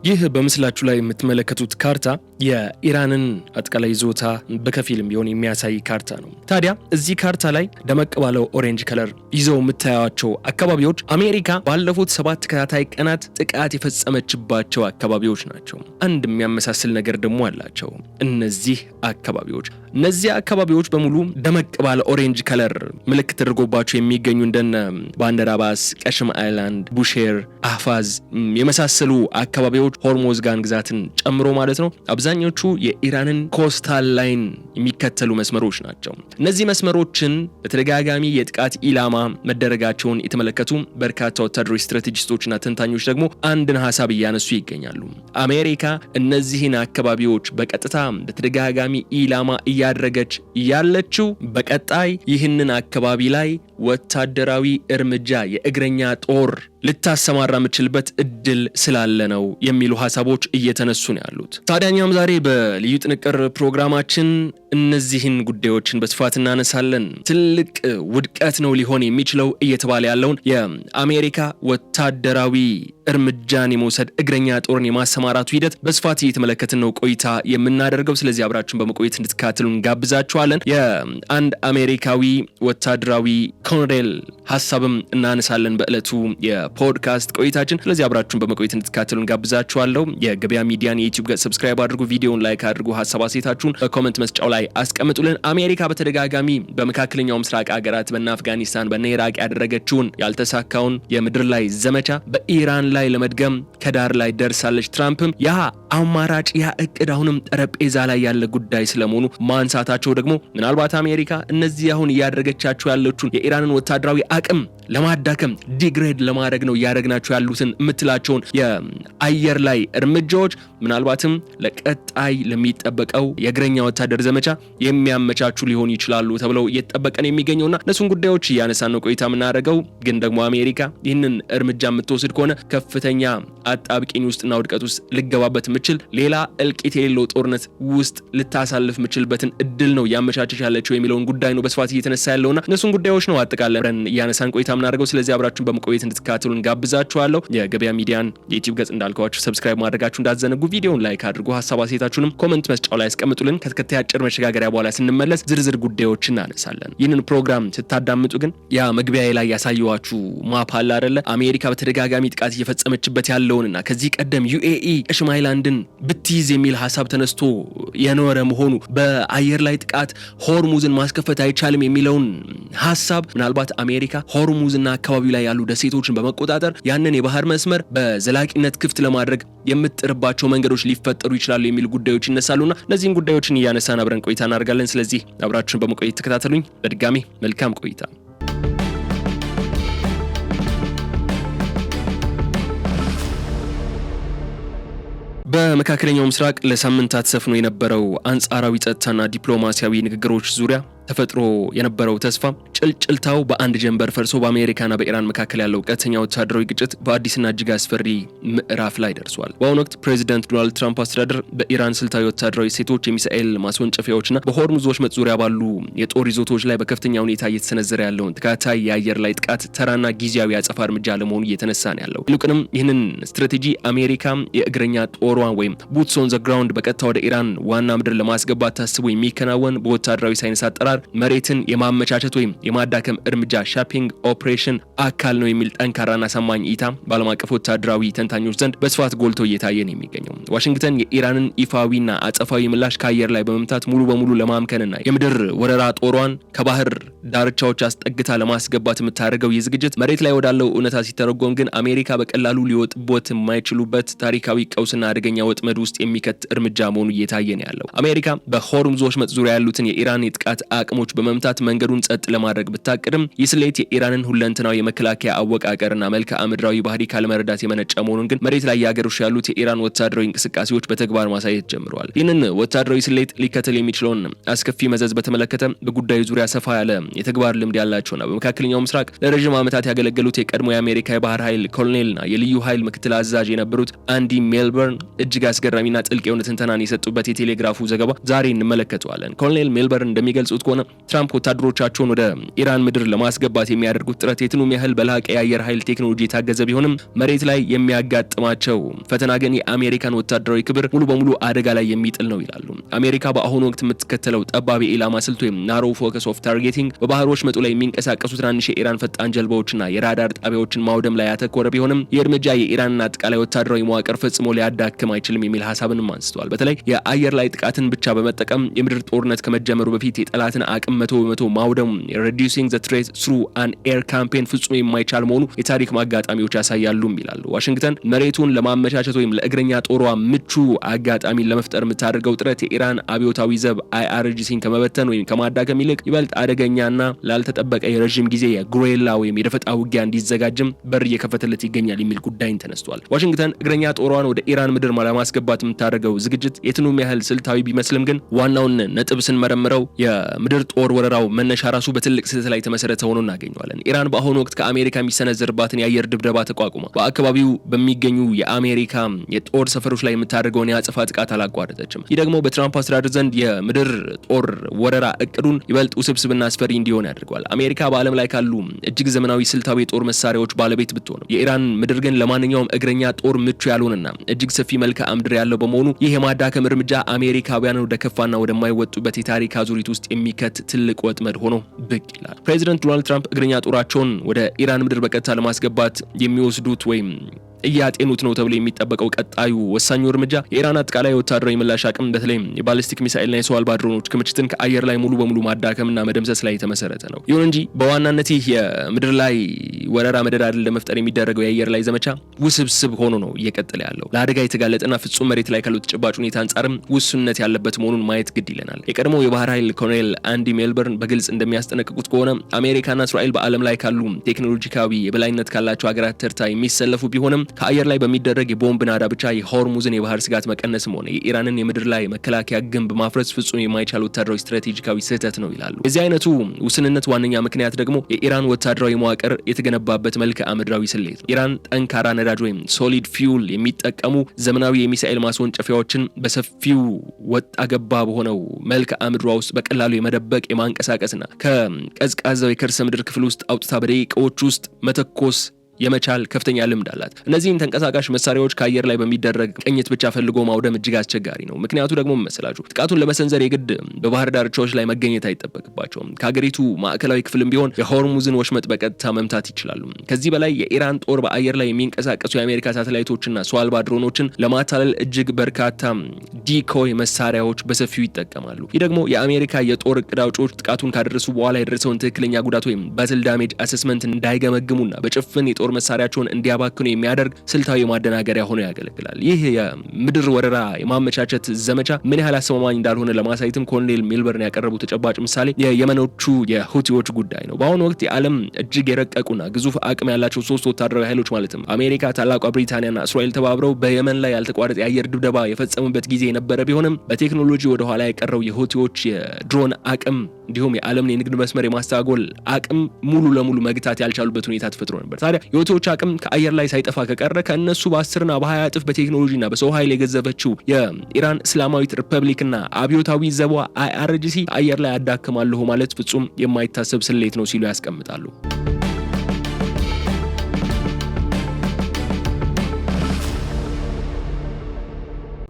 ይህ በምስላችሁ ላይ የምትመለከቱት ካርታ የኢራንን አጠቃላይ ይዞታ በከፊልም ቢሆን የሚያሳይ ካርታ ነው። ታዲያ እዚህ ካርታ ላይ ደመቅ ባለው ኦሬንጅ ከለር ይዘው የምታዩዋቸው አካባቢዎች አሜሪካ ባለፉት 7 ተከታታይ ቀናት ጥቃት የፈጸመችባቸው አካባቢዎች ናቸው። አንድ የሚያመሳስል ነገር ደግሞ አላቸው። እነዚህ አካባቢዎች በሙሉ ደመቅ ባለ ኦሬንጅ ከለር ምልክት ተደርጎባቸው የሚገኙ እንደነ ባንደር አባስ፣ ቀሽም አይላንድ፣ ቡሼር፣ አህፋዝ የመሳሰሉ አካባቢዎች ሆርሙዝ ግዛትን ጨምሮ ማለት ነው አብዛኞቹ የኢራንን ኮስታል ላይን የሚከተሉ መስመሮች ናቸው። እነዚህ መስመሮችን በተደጋጋሚ የጥቃት ኢላማ መደረጋቸውን የተመለከቱ በርካታ ወታደራዊ ስትራቴጂስቶችና ተንታኞች ደግሞ አንድን ሐሳብ እያነሱ ይገኛሉ። አሜሪካ እነዚህን አካባቢዎች በቀጥታ በተደጋጋሚ ኢላማ እያደረገች ያለችው በቀጣይ ይህንን አካባቢ ላይ ወታደራዊ እርምጃ የእግረኛ ጦር ልታሰማራ የምትችልበት እድል ስላለ ነው የሚሉ ሐሳቦች እየተነሱ ነው ያሉት። ታዲያኛም ዛሬ በልዩ ጥንቅር ፕሮግራማችን እነዚህን ጉዳዮችን በስፋት እናነሳለን። ትልቅ ውድቀት ነው ሊሆን የሚችለው እየተባለ ያለውን የአሜሪካ ወታደራዊ እርምጃን የመውሰድ እግረኛ ጦርን የማሰማራቱ ሂደት በስፋት እየተመለከትን ነው ቆይታ የምናደርገው። ስለዚህ አብራችሁን በመቆየት እንድትከታተሉን ጋብዛችኋለን። የአንድ አሜሪካዊ ወታደራዊ ኮሎኔል ሐሳብም እናነሳለን በእለቱ የፖድካስት ቆይታችን። ስለዚህ አብራችሁን በመቆየት እንድትከታተሉን ጋብዛችኋለሁ። የገበያ ሚዲያን የዩቲዩብ ገጽ ሰብስክራይብ አድርጉ፣ ቪዲዮውን ላይክ አድርጉ፣ ሐሳብ አስተያየታችሁን በኮሜንት መስጫው ላይ አስቀምጡልን። አሜሪካ በተደጋጋሚ በመካከለኛው ምስራቅ ሀገራት በእነ አፍጋኒስታን በእነ ኢራቅ ያደረገችውን ያልተሳካውን የምድር ላይ ዘመቻ በኢራን ላይ ለመድገም ከዳር ላይ ደርሳለች። ትራምፕም ያ አማራጭ ያ እቅድ አሁንም ጠረጴዛ ላይ ያለ ጉዳይ ስለመሆኑ ማንሳታቸው ደግሞ ምናልባት አሜሪካ እነዚህ አሁን እያደረገቻቸው ያለችውን የኢራንን ወታደራዊ አቅም ለማዳከም ዲግሬድ ለማድረግ ነው እያደረግናቸው ያሉትን የምትላቸውን የአየር ላይ እርምጃዎች ምናልባትም ለቀጣይ ለሚጠበቀው የእግረኛ ወታደር ዘመቻ የሚያመቻቹ ሊሆኑ ይችላሉ ተብለው እየተጠበቀን የሚገኘውና እነሱን ጉዳዮች እያነሳን ነው ቆይታ የምናደርገው። ግን ደግሞ አሜሪካ ይህንን እርምጃ የምትወስድ ከሆነ ከፍተኛ አጣብቂኝ ውስጥና ውድቀት ውስጥ ልገባበት ምችል ሌላ እልቂት የሌለው ጦርነት ውስጥ ልታሳልፍ ምችልበትን እድል ነው ያመቻቸች ያለችው የሚለውን ጉዳይ ነው በስፋት እየተነሳ ያለውና እነሱን ጉዳዮች ነው አጠቃለን እያነሳን ቆይታ ምናደርገው። ስለዚህ አብራችሁን በመቆየት እንድትከታተሉን ጋብዛችኋለሁ። የገበያ ሚዲያን የዩቲዩብ ገጽ እንዳልኳችሁ ሰብስክራይብ ማድረጋችሁ እንዳትዘነጉ፣ ቪዲዮውን ላይክ አድርጉ፣ ሐሳብ አስተያየታችሁንም ኮሜንት መስጫው ላይ አስቀምጡልን። ከተከታታይ አጭር መሸጋገሪያ በኋላ ስንመለስ ዝርዝር ጉዳዮችን እናነሳለን። ይህንን ፕሮግራም ስታዳምጡ ግን ያ መግቢያ ላይ ያሳየዋችሁ ማፕ አለ አይደለ? አሜሪካ በተደጋጋሚ ጥቃት እየፈጸመችበት ያለውንና ከዚህ ቀደም ዩኤኢ ቀሽም አይላንድን ብትይዝ የሚል ሐሳብ ተነስቶ የኖረ መሆኑ በአየር ላይ ጥቃት ሆርሙዝን ማስከፈት አይቻልም የሚለውን ሐሳብ ምናልባት አሜሪካ ሆርሙዝና አካባቢው ላይ ያሉ ደሴቶችን በመቆጣጠር ያንን የባህር መስመር በዘላቂነት ክፍት ለማድረግ የምትጥርባቸው መንገዶች ሊፈጠሩ ይችላሉ የሚሉ ጉዳዮች ይነሳሉና እነዚህን ጉዳዮችን እያነሳን አብረን ቆይታ እናደርጋለን። ስለዚህ አብራችሁን በመቆየት ተከታተሉኝ። በድጋሚ መልካም ቆይታ። በመካከለኛው ምስራቅ ለሳምንታት ሰፍኖ የነበረው አንጻራዊ ጸጥታና ዲፕሎማሲያዊ ንግግሮች ዙሪያ ተፈጥሮ የነበረው ተስፋ ጭልጭልታው በአንድ ጀንበር ፈርሶ በአሜሪካና በኢራን መካከል ያለው ቀጥተኛ ወታደራዊ ግጭት በአዲስና እጅግ አስፈሪ ምዕራፍ ላይ ደርሷል። በአሁኑ ወቅት ፕሬዚዳንት ዶናልድ ትራምፕ አስተዳደር በኢራን ስልታዊ ወታደራዊ ሴቶች የሚሳኤል ማስወንጨፊያዎችና በሆርሙዝ ወሽመጥ ዙሪያ ባሉ የጦር ይዞቶች ላይ በከፍተኛ ሁኔታ እየተሰነዘረ ያለውን ተከታታይ የአየር ላይ ጥቃት ተራና ጊዜያዊ አጸፋ እርምጃ ለመሆኑ እየተነሳ ነው ያለው። ይልቁንም ይህንን ስትራቴጂ አሜሪካ የእግረኛ ጦሯ ወይም ቡትስ ኦን ዘ ግራውንድ በቀጥታ ወደ ኢራን ዋና ምድር ለማስገባት ታስቦ የሚከናወን በወታደራዊ ሳይንስ አጠራር መሬትን የማመቻቸት ወይም የማዳከም እርምጃ ሻፒንግ ኦፕሬሽን አካል ነው የሚል ጠንካራና ሰማኝ እይታ በዓለም አቀፍ ወታደራዊ ተንታኞች ዘንድ በስፋት ጎልቶ እየታየ ነው የሚገኘው። ዋሽንግተን የኢራንን ይፋዊና አጸፋዊ ምላሽ ከአየር ላይ በመምታት ሙሉ በሙሉ ለማምከንና የምድር ወረራ ጦሯን ከባህር ዳርቻዎች አስጠግታ ለማስገባት የምታደርገው የዝግጅት መሬት ላይ ወዳለው እውነታ ሲተረጎም ግን አሜሪካ በቀላሉ ሊወጥቦት የማይችሉበት ታሪካዊ ቀውስና አደገኛ ወጥመድ ውስጥ የሚከት እርምጃ መሆኑ እየታየ ነው ያለው። አሜሪካ በሆርሙዝ ወሽመጥ ዙሪያ ያሉትን የኢራን የጥቃት አቅሞች በመምታት መንገዱን ጸጥ ለማድረግ ብታቅድም ይህ ስሌት የኢራንን ሁለንተናዊ የመከላከያ አወቃቀርና መልክዓ ምድራዊ ባህሪ ካለመረዳት የመነጨ መሆኑን ግን መሬት ላይ ያገሩሽ ያሉት የኢራን ወታደራዊ እንቅስቃሴዎች በተግባር ማሳየት ጀምረዋል። ይህንን ወታደራዊ ስሌት ሊከተል የሚችለውን አስከፊ መዘዝ በተመለከተ በጉዳዩ ዙሪያ ሰፋ ያለ የተግባር ልምድ ያላቸውና በመካከለኛው ምስራቅ ለረጅም ዓመታት ያገለገሉት የቀድሞ የአሜሪካ የባህር ኃይል ኮሎኔልና የልዩ ኃይል ምክትል አዛዥ የነበሩት አንዲ ሜልበርን እጅግ አስገራሚና ጥልቅ የሆነ ትንተናን የሰጡበት የቴሌግራፉ ዘገባ ዛሬ እንመለከተዋለን። ኮሎኔል ሜልበርን እንደሚገልጹት ከሆነ ትራምፕ ወታደሮቻቸውን ወደ ኢራን ምድር ለማስገባት የሚያደርጉት ጥረት የትኑም ያህል በላቀ የአየር ኃይል ቴክኖሎጂ የታገዘ ቢሆንም መሬት ላይ የሚያጋጥማቸው ፈተና ግን የአሜሪካን ወታደራዊ ክብር ሙሉ በሙሉ አደጋ ላይ የሚጥል ነው ይላሉ። አሜሪካ በአሁኑ ወቅት የምትከተለው ጠባብ የኢላማ ስልት ወይም ናሮ ፎከስ ኦፍ ታርጌቲንግ በባህሮች መጡ ላይ የሚንቀሳቀሱ ትናንሽ የኢራን ፈጣን ጀልባዎችና የራዳር ጣቢያዎችን ማውደም ላይ ያተኮረ ቢሆንም የእርምጃ የኢራንን አጠቃላይ ወታደራዊ መዋቅር ፈጽሞ ሊያዳክም አይችልም የሚል ሐሳብንም አንስተዋል። በተለይ የአየር ላይ ጥቃትን ብቻ በመጠቀም የምድር ጦርነት ከመጀመሩ በፊት የጠላትን አቅም 100% ማውደም reducing the threat through an air campaign ፍጹም የማይቻል መሆኑ የታሪክ ማጋጣሚዎች ያሳያሉ ይላሉ። ዋሽንግተን መሬቱን ለማመቻቸት ወይም ለእግረኛ ጦሯ ምቹ አጋጣሚን ለመፍጠር የምታደርገው ጥረት የኢራን አብዮታዊ ዘብ IRGCን ከመበተን ወይም ከማዳከም ይልቅ ይበልጥ አደገኛና ላልተጠበቀ የረጅም ጊዜ የጉሬላ ወይም የደፈጣ ውጊያ እንዲዘጋጅም በር እየከፈተለት ይገኛል የሚል ጉዳይን ተነስቷል። ዋሽንግተን እግረኛ ጦሯን ወደ ኢራን ምድር ለማስገባት የምታደርገው ዝግጅት የትኑም ያህል ስልታዊ ቢመስልም ግን ዋናውን ነጥብ ስንመረምረው የምድር ጦር ወረራው መነሻ ራሱ በትልቅ ስህተት ላይ ተመሰረተ ሆኖ እናገኘዋለን። ኢራን በአሁኑ ወቅት ከአሜሪካ የሚሰነዘርባትን የአየር ድብደባ ተቋቁማ በአካባቢው በሚገኙ የአሜሪካ የጦር ሰፈሮች ላይ የምታደርገውን የአጸፋ ጥቃት አላቋረጠችም። ይህ ደግሞ በትራምፕ አስተዳደር ዘንድ የምድር ጦር ወረራ እቅዱን ይበልጥ ውስብስብና አስፈሪ እንዲሆን ያደርገዋል። አሜሪካ በዓለም ላይ ካሉ እጅግ ዘመናዊ ስልታዊ የጦር መሳሪያዎች ባለቤት ብትሆንም የኢራን ምድር ግን ለማንኛውም እግረኛ ጦር ምቹ ያልሆነና እጅግ ሰፊ መልክዓ ምድር ያለው በመሆኑ ይህ የማዳከም እርምጃ አሜሪካውያን ወደ ከፋና ወደማይወጡበት የታሪክ አዙሪት ውስጥ የሚከት ትልቅ ወጥመድ ሆኖ ብቅ ይላል። ፕሬዚደንት ዶናልድ ትራምፕ እግረኛ ጦራቸውን ወደ ኢራን ምድር በቀጥታ ለማስገባት የሚወስዱት ወይም እያጤኑት ነው ተብሎ የሚጠበቀው ቀጣዩ ወሳኙ እርምጃ የኢራን አጠቃላይ ወታደራዊ ምላሽ አቅም በተለይም የባሊስቲክ ሚሳኤልና የሰው አልባ ድሮኖች ክምችትን ከአየር ላይ ሙሉ በሙሉ ማዳከምና መደምሰስ ላይ የተመሰረተ ነው። ይሁን እንጂ በዋናነት ይህ የምድር ላይ ወረራ መደዳድል ለመፍጠር የሚደረገው የአየር ላይ ዘመቻ ውስብስብ ሆኖ ነው እየቀጠለ ያለው። ለአደጋ የተጋለጠና ፍጹም መሬት ላይ ካለው ተጨባጭ ሁኔታ አንጻርም ውሱንነት ያለበት መሆኑን ማየት ግድ ይለናል። የቀድሞ የባህር ኃይል ኮሎኔል አንዲ ሜልበርን በግልጽ እንደሚያስጠነቅቁት ከሆነ አሜሪካና እስራኤል በዓለም ላይ ካሉ ቴክኖሎጂካዊ የበላይነት ካላቸው ሀገራት ተርታ የሚሰለፉ ቢሆንም ከአየር ላይ በሚደረግ የቦምብ ናዳ ብቻ የሆርሙዝን የባህር ስጋት መቀነስም ሆነ የኢራንን የምድር ላይ መከላከያ ግንብ ማፍረስ ፍጹም የማይቻል ወታደራዊ ስትራቴጂካዊ ስህተት ነው ይላሉ። የዚህ አይነቱ ውስንነት ዋነኛ ምክንያት ደግሞ የኢራን ወታደራዊ መዋቅር የተገነባበት መልክዓ ምድራዊ ስሌት ነው። ኢራን ጠንካራ ነዳጅ ወይም ሶሊድ ፊውል የሚጠቀሙ ዘመናዊ የሚሳኤል ማስወንጨፊያዎችን በሰፊው ወጣ ገባ በሆነው መልክዓ ምድሯ ውስጥ በቀላሉ የመደበቅ የማንቀሳቀስና ከቀዝቃዛው የከርሰ ምድር ክፍል ውስጥ አውጥታ በደቂቃዎች ውስጥ መተኮስ የመቻል ከፍተኛ ልምድ አላት። እነዚህን ተንቀሳቃሽ መሳሪያዎች ከአየር ላይ በሚደረግ ቅኝት ብቻ ፈልጎ ማውደም እጅግ አስቸጋሪ ነው። ምክንያቱ ደግሞ መሰላችሁ ጥቃቱን ለመሰንዘር የግድ በባህር ዳርቻዎች ላይ መገኘት አይጠበቅባቸውም። ከሀገሪቱ ማዕከላዊ ክፍልም ቢሆን የሆርሙዝን ወሽመጥ በቀጥታ መምታት ይችላሉ። ከዚህ በላይ የኢራን ጦር በአየር ላይ የሚንቀሳቀሱ የአሜሪካ ሳተላይቶችና ሰው አልባ ድሮኖችን ለማታለል እጅግ በርካታ ዲኮይ መሳሪያዎች በሰፊው ይጠቀማሉ። ይህ ደግሞ የአሜሪካ የጦር እቅድ አውጪዎች ጥቃቱን ካደረሱ በኋላ የደረሰውን ትክክለኛ ጉዳት ወይም ባትል ዳሜጅ አሰስመንት እንዳይገመግሙና በጭፍን የጦር መሳሪያቸውን እንዲያባክኑ የሚያደርግ ስልታዊ ማደናገሪያ ሆኖ ያገለግላል። ይህ የምድር ወረራ የማመቻቸት ዘመቻ ምን ያህል አስተማማኝ እንዳልሆነ ለማሳየትም ኮሎኔል ሜልበርን ያቀረቡ ተጨባጭ ምሳሌ የየመኖቹ የሁቲዎች ጉዳይ ነው። በአሁኑ ወቅት የዓለም እጅግ የረቀቁና ግዙፍ አቅም ያላቸው ሶስት ወታደራዊ ኃይሎች ማለትም አሜሪካ፣ ታላቋ ብሪታንያና እስራኤል ተባብረው በየመን ላይ ያልተቋረጠ የአየር ድብደባ የፈጸሙበት ጊዜ የነበረ ቢሆንም በቴክኖሎጂ ወደ ኋላ የቀረው የሁቲዎች የድሮን አቅም እንዲሁም የዓለምን የንግድ መስመር የማስተጓጎል አቅም ሙሉ ለሙሉ መግታት ያልቻሉበት ሁኔታ ተፈጥሮ ነበር። ታዲያ የሁቲዎች አቅም ከአየር ላይ ሳይጠፋ ከቀረ ከእነሱ በ10ና በ20 እጥፍ በቴክኖሎጂና በሰው ኃይል የገዘፈችው የኢራን እስላማዊት ሪፐብሊክና አብዮታዊ ዘቧ IRGC አየር ላይ ያዳክማለሁ ማለት ፍጹም የማይታሰብ ስሌት ነው ሲሉ ያስቀምጣሉ።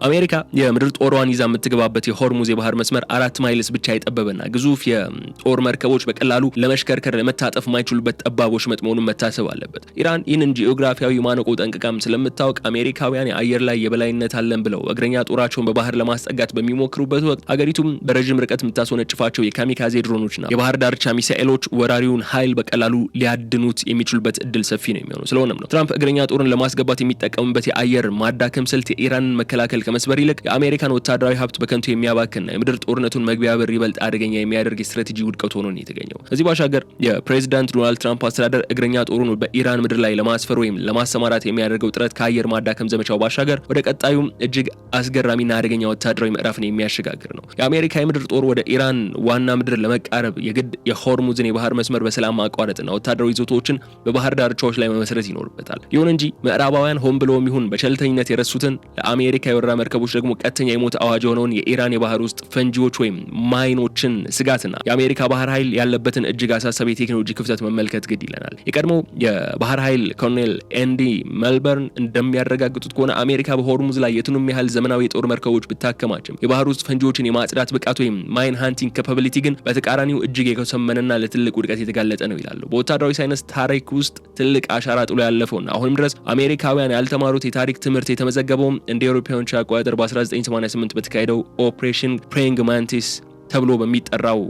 አሜሪካ የምድር ጦሯን ይዛ የምትገባበት የሆርሙዝ የባህር መስመር 4 ማይልስ ብቻ የጠበበና ግዙፍ የጦር መርከቦች በቀላሉ ለመሽከርከር ለመታጠፍ የማይችሉበት ጠባብ ወሽመጥ መሆኑን መታሰብ አለበት። ኢራን ይህንን ጂኦግራፊያዊ ማነቆ ጠንቅቃም ስለምታውቅ አሜሪካውያን የአየር ላይ የበላይነት አለን ብለው እግረኛ ጦራቸውን በባህር ለማስጠጋት በሚሞክሩበት ወቅት አገሪቱም በረጅም ርቀት የምታስወነጭፋቸው የካሚካዜ ድሮኖችና የባህር ዳርቻ ሚሳኤሎች ወራሪውን ኃይል በቀላሉ ሊያድኑት የሚችሉበት እድል ሰፊ ነው የሚሆነው። ስለሆነም ነው ትራምፕ እግረኛ ጦርን ለማስገባት የሚጠቀሙበት የአየር ማዳከም ስልት የኢራንን መከላከል ከመስበር ይልቅ የአሜሪካን ወታደራዊ ሀብት በከንቱ የሚያባክንና የምድር ጦርነቱን መግቢያ በር ይበልጥ አደገኛ የሚያደርግ የስትራቴጂ ውድቀት ሆኖ ነው የተገኘው። ከዚህ ባሻገር የፕሬዚዳንት ዶናልድ ትራምፕ አስተዳደር እግረኛ ጦሩን በኢራን ምድር ላይ ለማስፈር ወይም ለማሰማራት የሚያደርገው ጥረት ከአየር ማዳከም ዘመቻው ባሻገር ወደ ቀጣዩም እጅግ አስገራሚና አደገኛ ወታደራዊ ምዕራፍን የሚያሸጋግር ነው። የአሜሪካ የምድር ጦር ወደ ኢራን ዋና ምድር ለመቃረብ የግድ የሆርሙዝን የባህር መስመር በሰላም ማቋረጥና ወታደራዊ ይዞታዎችን በባህር ዳርቻዎች ላይ መመስረት ይኖርበታል። ይሁን እንጂ ምዕራባውያን ሆን ብለውም ይሁን በቸልተኝነት የረሱትን ለአሜሪካ የወራ መርከቦች ደግሞ ቀጥተኛ የሞት አዋጅ የሆነውን የኢራን የባህር ውስጥ ፈንጂዎች ወይም ማይኖችን ስጋትና የአሜሪካ ባህር ኃይል ያለበትን እጅግ አሳሳቢ የቴክኖሎጂ ክፍተት መመልከት ግድ ይለናል። የቀድሞ የባህር ኃይል ኮሎኔል ኤንዲ ሜልበርን እንደሚያረጋግጡት ከሆነ አሜሪካ በሆርሙዝ ላይ የቱንም ያህል ዘመናዊ የጦር መርከቦች ብታከማችም የባህር ውስጥ ፈንጂዎችን የማጽዳት ብቃት ወይም ማይን ሃንቲንግ ካፓቢሊቲ ግን በተቃራኒው እጅግ የከሰመነና ለትልቅ ውድቀት የተጋለጠ ነው ይላሉ። በወታደራዊ ሳይንስ ታሪክ ውስጥ ትልቅ አሻራ ጥሎ ያለፈውና አሁንም ድረስ አሜሪካውያን ያልተማሩት የታሪክ ትምህርት የተመዘገበው እንደ አውሮፓውያን አቆጣጠር በ1988 በተካሄደው ኦፕሬሽን ፕሬይንግ ማንቲስ ተብሎ በሚጠራው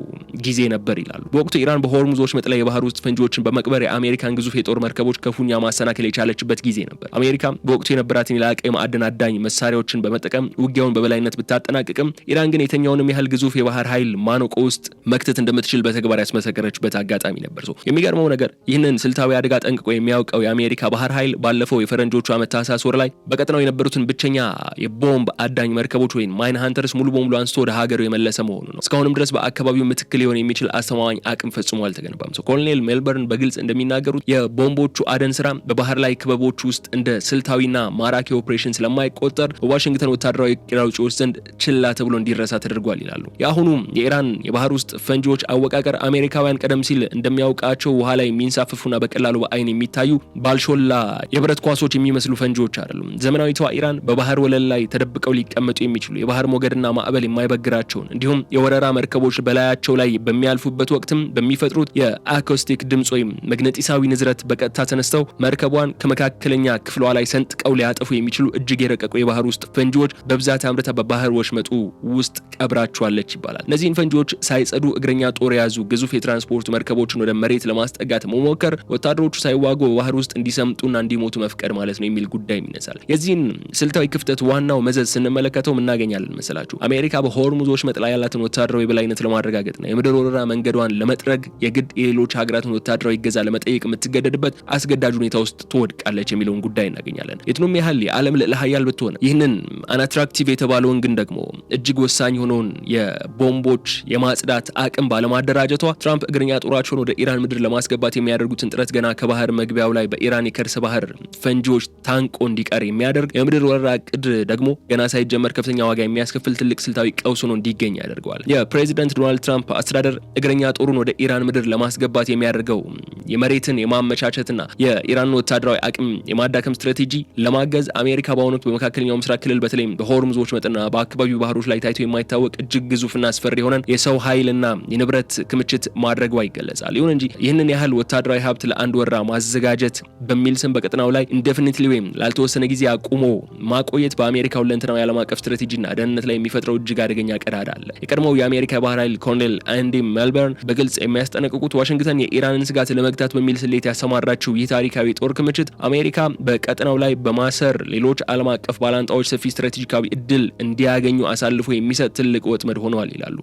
ጊዜ ነበር ይላሉ። በወቅቱ ኢራን በሆርሙዞች መጥለያ የባህር ውስጥ ፈንጂዎችን በመቅበር የአሜሪካን ግዙፍ የጦር መርከቦች ከፉኛ ማሰናከል የቻለችበት ጊዜ ነበር። አሜሪካ በወቅቱ የነበራትን የላቀ የማዕድን አዳኝ መሳሪያዎችን በመጠቀም ውጊያውን በበላይነት ብታጠናቅቅም ኢራን ግን የተኛውንም ያህል ግዙፍ የባህር ኃይል ማነቆ ውስጥ መክተት እንደምትችል በተግባር ያስመሰከረችበት አጋጣሚ ነበር። የሚገርመው ነገር ይህንን ስልታዊ አደጋ ጠንቅቆ የሚያውቀው የአሜሪካ ባህር ኃይል ባለፈው የፈረንጆቹ ዓመት ታህሳስ ወር ላይ በቀጠናው የነበሩትን ብቸኛ የቦምብ አዳኝ መርከቦች ወይም ማይን ሃንተርስ ሙሉ በሙሉ አንስቶ ወደ ሀገሩ የመለሰ መሆኑ ነው። እስካሁንም ድረስ በአካባቢው ምትክ ሊሆን የሚችል አስተማማኝ አቅም ፈጽሞ አልተገነባም። ኮሎኔል ሜልበርን በግልጽ እንደሚናገሩት የቦምቦቹ አደን ስራ በባህር ላይ ክበቦች ውስጥ እንደ ስልታዊና ማራኪ ኦፕሬሽን ስለማይቆጠር በዋሽንግተን ወታደራዊ ቂራውጪዎች ዘንድ ችላ ተብሎ እንዲረሳ ተደርጓል ይላሉ። የአሁኑ የኢራን የባህር ውስጥ ፈንጂዎች አወቃቀር አሜሪካውያን ቀደም ሲል እንደሚያውቃቸው ውሃ ላይ የሚንሳፈፉና በቀላሉ በአይን የሚታዩ ባልሾላ የብረት ኳሶች የሚመስሉ ፈንጂዎች አይደሉም። ዘመናዊቷ ኢራን በባህር ወለል ላይ ተደብቀው ሊቀመጡ የሚችሉ የባህር ሞገድና ማዕበል የማይበግራቸውን እንዲሁም የወረራ መርከቦች በላያቸው ላይ በሚያልፉበት ወቅትም በሚፈጥሩት የአኮስቲክ ድምጽ ወይም መግነጢሳዊ ንዝረት በቀጥታ ተነስተው መርከቧን ከመካከለኛ ክፍሏ ላይ ሰንጥቀው ሊያጠፉ የሚችሉ እጅግ የረቀቁ የባህር ውስጥ ፈንጂዎች በብዛት አምርታ በባህር ወሽመጡ ውስጥ ቀብራቸዋለች ይባላል። እነዚህን ፈንጂዎች ሳይጸዱ እግረኛ ጦር የያዙ ግዙፍ የትራንስፖርት መርከቦችን ወደ መሬት ለማስጠጋት መሞከር ወታደሮቹ ሳይዋጉ በባህር ውስጥ እንዲሰምጡና እንዲሞቱ መፍቀድ ማለት ነው የሚል ጉዳይ ይነሳል። የዚህን ስልታዊ ክፍተት ዋናው መዘዝ ስንመለከተው እናገኛለን መሰላችሁ። አሜሪካ በሆርሙዞች መጥለያ ያላትን ወታደራዊ በላይነት ለማረጋገጥና የምድር ወረራ መንገዷን ለመጥረግ የግድ የሌሎች ሀገራትን ወታደራዊ እገዛ ለመጠየቅ የምትገደድበት አስገዳጅ ሁኔታ ውስጥ ትወድቃለች የሚለውን ጉዳይ እናገኛለን። የቱንም ያህል የዓለም ልዕለ ኃያል ብትሆን ይህንን አንአትራክቲቭ የተባለውን ግን ደግሞ እጅግ ወሳኝ የሆነውን የቦምቦች የማጽዳት አቅም ባለማደራጀቷ ትራምፕ እግረኛ ጦራቸውን ወደ ኢራን ምድር ለማስገባት የሚያደርጉትን ጥረት ገና ከባህር መግቢያው ላይ በኢራን የከርሰ ባህር ፈንጂዎች ታንቆ እንዲቀር የሚያደርግ የምድር ወረራ እቅድ ደግሞ ገና ሳይጀመር ከፍተኛ ዋጋ የሚያስከፍል ትልቅ ስልታዊ ቀውስ ሆኖ እንዲገኝ ያደርገዋል። የፕሬዚዳንት ዶናልድ ትራምፕ አስተዳደር እግረኛ ጦሩን ወደ ኢራን ምድር ለማስገባት የሚያደርገው የመሬትን የማመቻቸትና የኢራን ወታደራዊ አቅም የማዳከም ስትራቴጂ ለማገዝ አሜሪካ በአሁኑ ወቅት በመካከለኛው ምስራቅ ክልል በተለይም በሆርሙዞች መጥና በአካባቢው ባህሮች ላይ ታይቶ የማይታወቅ እጅግ ግዙፍና አስፈሪ የሆነን የሰው ኃይልና የንብረት ክምችት ማድረጓ ይገለጻል። ይሁን እንጂ ይህንን ያህል ወታደራዊ ሀብት ለአንድ ወረራ ማዘጋጀት በሚል ስም በቀጠናው ላይ ኢንዴፊኒትሊ ወይም ላልተወሰነ ጊዜ አቁሞ ማቆየት በአሜሪካ ሁለንተናዊ ዓለም አቀፍ ስትራቴጂና ደህንነት ላይ የሚፈጥረው እጅግ አደገኛ ቀዳዳ አለ። የቀድሞው የአሜሪካ ባህር ኃይል ኮሎኔል አንዲ ሜልበርን በግልጽ የሚያስጠነቅቁት ዋሽንግተን የኢራንን ስጋት ለመግታት በሚል ስሌት ያሰማራችው ይህ ታሪካዊ ጦር ክምችት አሜሪካ በቀጠናው ላይ በማሰር ሌሎች ዓለም አቀፍ ባላንጣዎች ሰፊ ስትራቴጂካዊ እድል እንዲያገኙ አሳልፎ የሚሰጥ ትልቅ ወጥመድ ሆኗል ይላሉ።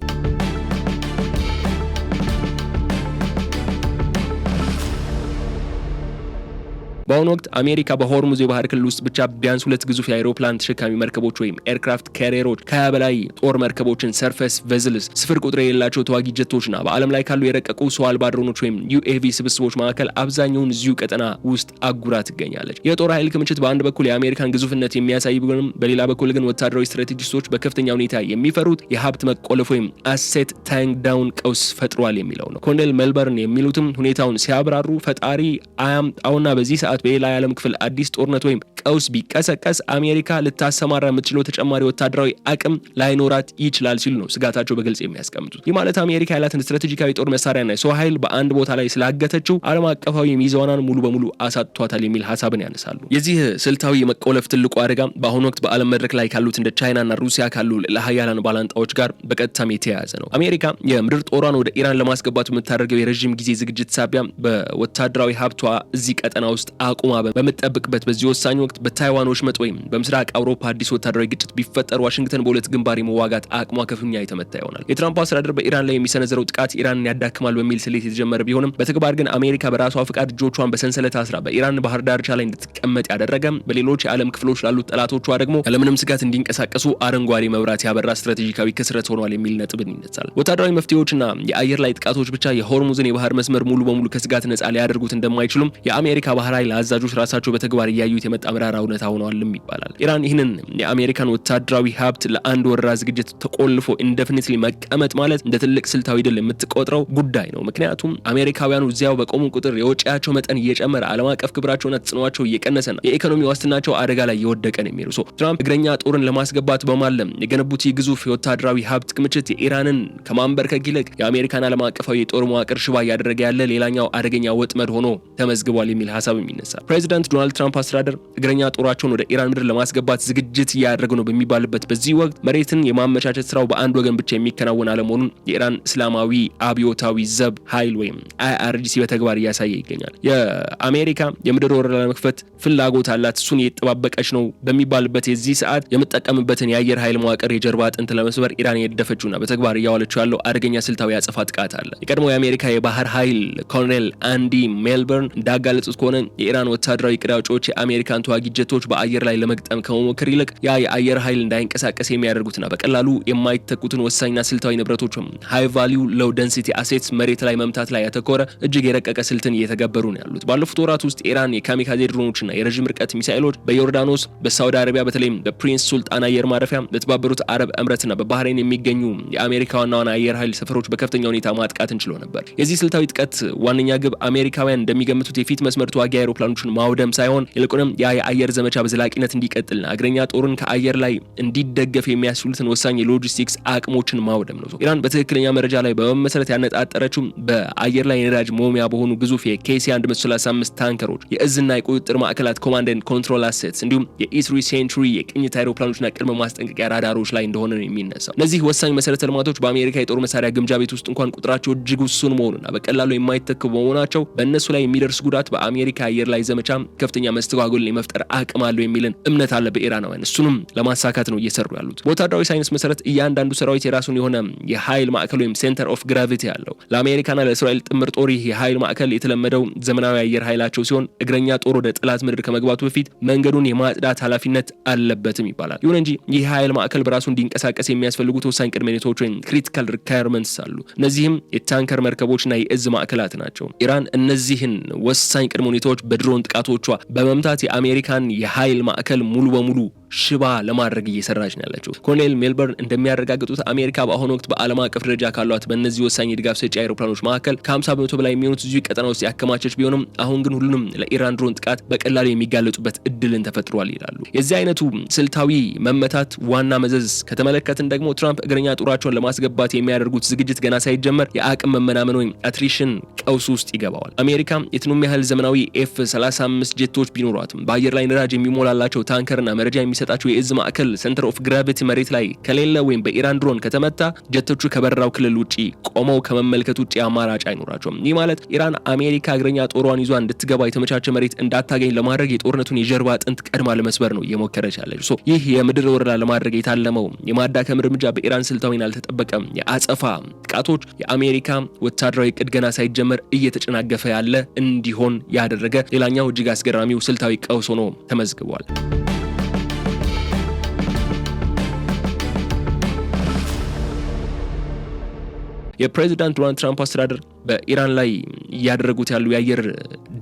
በአሁኑ ወቅት አሜሪካ በሆርሙዝ የባህር ክልል ውስጥ ብቻ ቢያንስ 2 ግዙፍ የአይሮፕላን ተሸካሚ መርከቦች ወይም ኤርክራፍት ካሪየሮች፣ 20 በላይ ጦር መርከቦችን፣ ሰርፌስ ቬዝልስ፣ ስፍር ቁጥር የሌላቸው ተዋጊ ጀቶችና በዓለም ላይ ካሉ የረቀቁ ሰው አልባ ድሮኖች ወይም ዩኤቪ ስብስቦች መካከል አብዛኛውን እዚሁ ቀጠና ውስጥ አጉራ ትገኛለች። የጦር ኃይል ክምችት በአንድ በኩል የአሜሪካን ግዙፍነት የሚያሳይ ቢሆንም በሌላ በኩል ግን ወታደራዊ ስትራቴጂስቶች በከፍተኛ ሁኔታ የሚፈሩት የሀብት መቆለፍ ወይም አሴት ታንክ ዳውን ቀውስ ፈጥሯል የሚለው ነው። ኮሎኔል ሜልበርን የሚሉትም ሁኔታውን ሲያብራሩ ፈጣሪ አያምጣውና በዚህ ሰዓት በሌላ የዓለም ክፍል አዲስ ጦርነት ወይም ቀውስ ቢቀሰቀስ አሜሪካ ልታሰማራ የምትችለው ተጨማሪ ወታደራዊ አቅም ላይኖራት ይችላል ሲሉ ነው ስጋታቸው በግልጽ የሚያስቀምጡት። ይህ ማለት አሜሪካ ያላትን ስትራቴጂካዊ ጦር መሳሪያና የሰው ኃይል በአንድ ቦታ ላይ ስላገተችው ዓለም አቀፋዊ ሚዛኗን ሙሉ በሙሉ አሳጥቷታል የሚል ሀሳብን ያነሳሉ። የዚህ ስልታዊ የመቆለፍ ትልቁ አደጋ በአሁኑ ወቅት በዓለም መድረክ ላይ ካሉት እንደ ቻይናና ሩሲያ ካሉ ለሀያላን ባላንጣዎች ጋር በቀጥታም የተያያዘ ነው። አሜሪካ የምድር ጦሯን ወደ ኢራን ለማስገባት የምታደርገው የረዥም ጊዜ ዝግጅት ሳቢያ በወታደራዊ ሀብቷ እዚህ ቀጠና ውስጥ አቁማ በምትጠብቅበት በዚህ ወሳኝ ወቅት በታይዋን ወሽመጥ ወይም በምስራቅ አውሮፓ አዲስ ወታደራዊ ግጭት ቢፈጠር ዋሽንግተን በሁለት ግንባር የመዋጋት አቅሟ ከፍተኛ የተመታ ይሆናል። የትራምፕ አስተዳደር በኢራን ላይ የሚሰነዘረው ጥቃት ኢራንን ያዳክማል በሚል ስሌት የተጀመረ ቢሆንም በተግባር ግን አሜሪካ በራሷ ፍቃድ እጆቿን በሰንሰለት አስራ በኢራን ባህር ዳርቻ ላይ እንድትቀመጥ ያደረገ፣ በሌሎች የዓለም ክፍሎች ላሉት ጠላቶቿ ደግሞ ያለምንም ስጋት እንዲንቀሳቀሱ አረንጓዴ መብራት ያበራ ስትራቴጂካዊ ክስረት ሆኗል የሚል ነጥብን ይነሳል። ወታደራዊ መፍትሄዎችና የአየር ላይ ጥቃቶች ብቻ የሆርሙዝን የባህር መስመር ሙሉ በሙሉ ከስጋት ነጻ ሊያደርጉት እንደማይችሉም የአሜሪካ ባህር ኃይል አዛዦች ራሳቸው በተግባር እያዩት የመጣ መራራ እውነታ ሆነዋልም ይባላል። ኢራን ይህንን የአሜሪካን ወታደራዊ ሀብት ለአንድ ወረራ ዝግጅት ተቆልፎ ኢንዴፊኒትሊ መቀመጥ ማለት እንደ ትልቅ ስልታዊ ድል የምትቆጥረው ጉዳይ ነው። ምክንያቱም አሜሪካውያኑ እዚያው በቆሙ ቁጥር የወጪያቸው መጠን እየጨመረ ዓለም አቀፍ ክብራቸውና ተጽዕኖአቸው እየቀነሰና የኢኮኖሚ ዋስትናቸው አደጋ ላይ እየወደቀ ነው የሚሉ ትራምፕ እግረኛ ጦርን ለማስገባት በማለም የገነቡት ግዙፍ የወታደራዊ ሀብት ክምችት የኢራንን ከማንበርከክ ይልቅ የአሜሪካን ዓለም አቀፋዊ የጦር መዋቅር ሽባ እያደረገ ያለ ሌላኛው አደገኛ ወጥመድ ሆኖ ተመዝግቧል የሚል ሀሳብ ይነሳል። ፕሬዚዳንት ዶናልድ ትራምፕ አስተዳደር እግረኛ ጦራቸውን ወደ ኢራን ምድር ለማስገባት ዝግጅት እያደረጉ ነው በሚባልበት በዚህ ወቅት መሬትን የማመቻቸት ስራው በአንድ ወገን ብቻ የሚከናወን አለመሆኑን የኢራን እስላማዊ አብዮታዊ ዘብ ኃይል ወይም IRGC በተግባር እያሳየ ይገኛል። የአሜሪካ የምድር ወረራ ለመክፈት ፍላጎት አላት፣ እሱን እየተጠባበቀች ነው በሚባልበት የዚህ ሰዓት የምትጠቀምበትን የአየር ኃይል መዋቅር የጀርባ አጥንት ለመስበር ኢራን የደፈችውና በተግባር እያዋለችው ያለው አደገኛ ስልታዊ አጸፋ ጥቃት አለ። የቀድሞ የአሜሪካ የባህር ኃይል ኮሎኔል አንዲ ሜልበርን እንዳጋለጹት ከሆነ የኢራን ወታደራዊ ቅዳጮች የአሜሪካን ተዋጊ ጀቶች በአየር ላይ ለመግጠም ከመሞከር ይልቅ ያ የአየር ኃይል እንዳይንቀሳቀስ የሚያደርጉትና በቀላሉ የማይተኩትን ወሳኝና ስልታዊ ንብረቶች ሃይ ቫልዩ ሎው ዴንሲቲ አሴትስ መሬት ላይ መምታት ላይ ያተኮረ እጅግ የረቀቀ ስልትን እየተገበሩ ነው ያሉት። ባለፉት ወራት ውስጥ ኢራን የካሚካዜ ድሮኖችና የረጅም ርቀት ሚሳኤሎች በዮርዳኖስ፣ በሳውዲ አረቢያ በተለይም በፕሪንስ ሱልጣን አየር ማረፊያ፣ በተባበሩት አረብ እምረትና በባህሬን የሚገኙ የአሜሪካ ዋና አየር ኃይል ሰፈሮች በከፍተኛ ሁኔታ ማጥቃት እንችሎ ነበር። የዚህ ስልታዊ ጥቃት ዋነኛ ግብ አሜሪካውያን እንደሚገምቱት የፊት መስመር ተዋጊ አውሮፕላኖችን ማውደም ሳይሆን ይልቁንም የአየር ዘመቻ በዘላቂነት እንዲቀጥልና እግረኛ ጦርን ከአየር ላይ እንዲደገፍ የሚያስችሉትን ወሳኝ የሎጂስቲክስ አቅሞችን ማውደም ነው። ኢራን በትክክለኛ መረጃ ላይ በመመሰረት ያነጣጠረችው በአየር ላይ ነዳጅ መሙያ በሆኑ ግዙፍ የኬሲ 135 ታንከሮች፣ የእዝና የቁጥጥር ማዕከላት ኮማንድ ኤንድ ኮንትሮል አሴትስ እንዲሁም የኢ3 ሴንቹሪ የቅኝት አውሮፕላኖችና ቅድመ ማስጠንቀቂያ ራዳሮች ላይ እንደሆነ ነው የሚነሳው። እነዚህ ወሳኝ መሰረተ ልማቶች በአሜሪካ የጦር መሳሪያ ግምጃ ቤት ውስጥ እንኳን ቁጥራቸው እጅግ ውሱን መሆኑና በቀላሉ የማይተኩ በመሆናቸው በእነሱ ላይ የሚደርስ ጉዳት በአሜሪካ አየር ላይ ዘመቻ ከፍተኛ መስተጓጎልን የመፍጠር አቅም አለው የሚልን እምነት አለ በኢራናውያን። እሱንም ለማሳካት ነው እየሰሩ ያሉት። በወታደራዊ ሳይንስ መሰረት እያንዳንዱ ሰራዊት የራሱን የሆነ የኃይል ማዕከል ወይም ሴንተር ኦፍ ግራቪቲ አለው። ለአሜሪካና ለእስራኤል ጥምር ጦር ይህ የኃይል ማዕከል የተለመደው ዘመናዊ አየር ኃይላቸው ሲሆን እግረኛ ጦር ወደ ጠላት ምድር ከመግባቱ በፊት መንገዱን የማጽዳት ኃላፊነት አለበትም ይባላል። ይሁን እንጂ ይህ ኃይል ማዕከል በራሱ እንዲንቀሳቀስ የሚያስፈልጉት ወሳኝ ቅድመ ሁኔታዎች ወይም ክሪቲካል ሪኳየርመንትስ አሉ። እነዚህም የታንከር መርከቦችና የእዝ ማዕከላት ናቸው። ኢራን እነዚህን ወሳኝ ቅድመ ሁኔታዎች በድሮን ጥቃቶቿ በመምታት የአሜሪካን የኃይል ማዕከል ሙሉ በሙሉ ሽባ ለማድረግ እየሰራች ነው ያለችው። ኮሎኔል ሜልበርን እንደሚያረጋግጡት አሜሪካ በአሁኑ ወቅት በዓለም አቀፍ ደረጃ ካሏት በእነዚህ ወሳኝ የድጋፍ ሰጪ አውሮፕላኖች መካከል ከ50% በላይ የሚሆኑት እዚሁ ቀጠና ውስጥ ያከማቸች ቢሆንም አሁን ግን ሁሉንም ለኢራን ድሮን ጥቃት በቀላሉ የሚጋለጡበት እድልን ተፈጥሯል ይላሉ። የዚህ አይነቱ ስልታዊ መመታት ዋና መዘዝ ከተመለከትን ደግሞ ትራምፕ እግረኛ ጦራቸውን ለማስገባት የሚያደርጉት ዝግጅት ገና ሳይጀመር የአቅም መመናመን ወይም አትሪሽን ቀውስ ውስጥ ይገባዋል። አሜሪካ የትኑም ያህል ዘመናዊ F-35 ጄቶች ቢኖሯትም በአየር ላይ ነዳጅ የሚሞላላቸው ታንከርና መረጃ የሚሰጣቸው የእዝ ማዕከል ሴንተር ኦፍ ግራቪቲ መሬት ላይ ከሌለ ወይም በኢራን ድሮን ከተመታ ጀቶቹ ከበረራው ክልል ውጪ ቆመው ከመመልከት ውጪ አማራጭ አይኖራቸውም። ይህ ማለት ኢራን አሜሪካ እግረኛ ጦሯን ይዟ እንድትገባ የተመቻቸ መሬት እንዳታገኝ ለማድረግ የጦርነቱን የጀርባ አጥንት ቀድማ ለመስበር ነው እየሞከረች ያለች። ይህ የምድር ወረራ ለማድረግ የታለመው የማዳከም እርምጃ በኢራን ስልታዊና ያልተጠበቀ የአጸፋ ጥቃቶች የአሜሪካ ወታደራዊ ዕቅድ ገና ሳይጀመር እየተጨናገፈ ያለ እንዲሆን ያደረገ ሌላኛው እጅግ አስገራሚው ስልታዊ ቀውስ ሆኖ ተመዝግቧል። የፕሬዚዳንት ዶናልድ ትራምፕ አስተዳደር በኢራን ላይ ያደረጉት ያሉ የአየር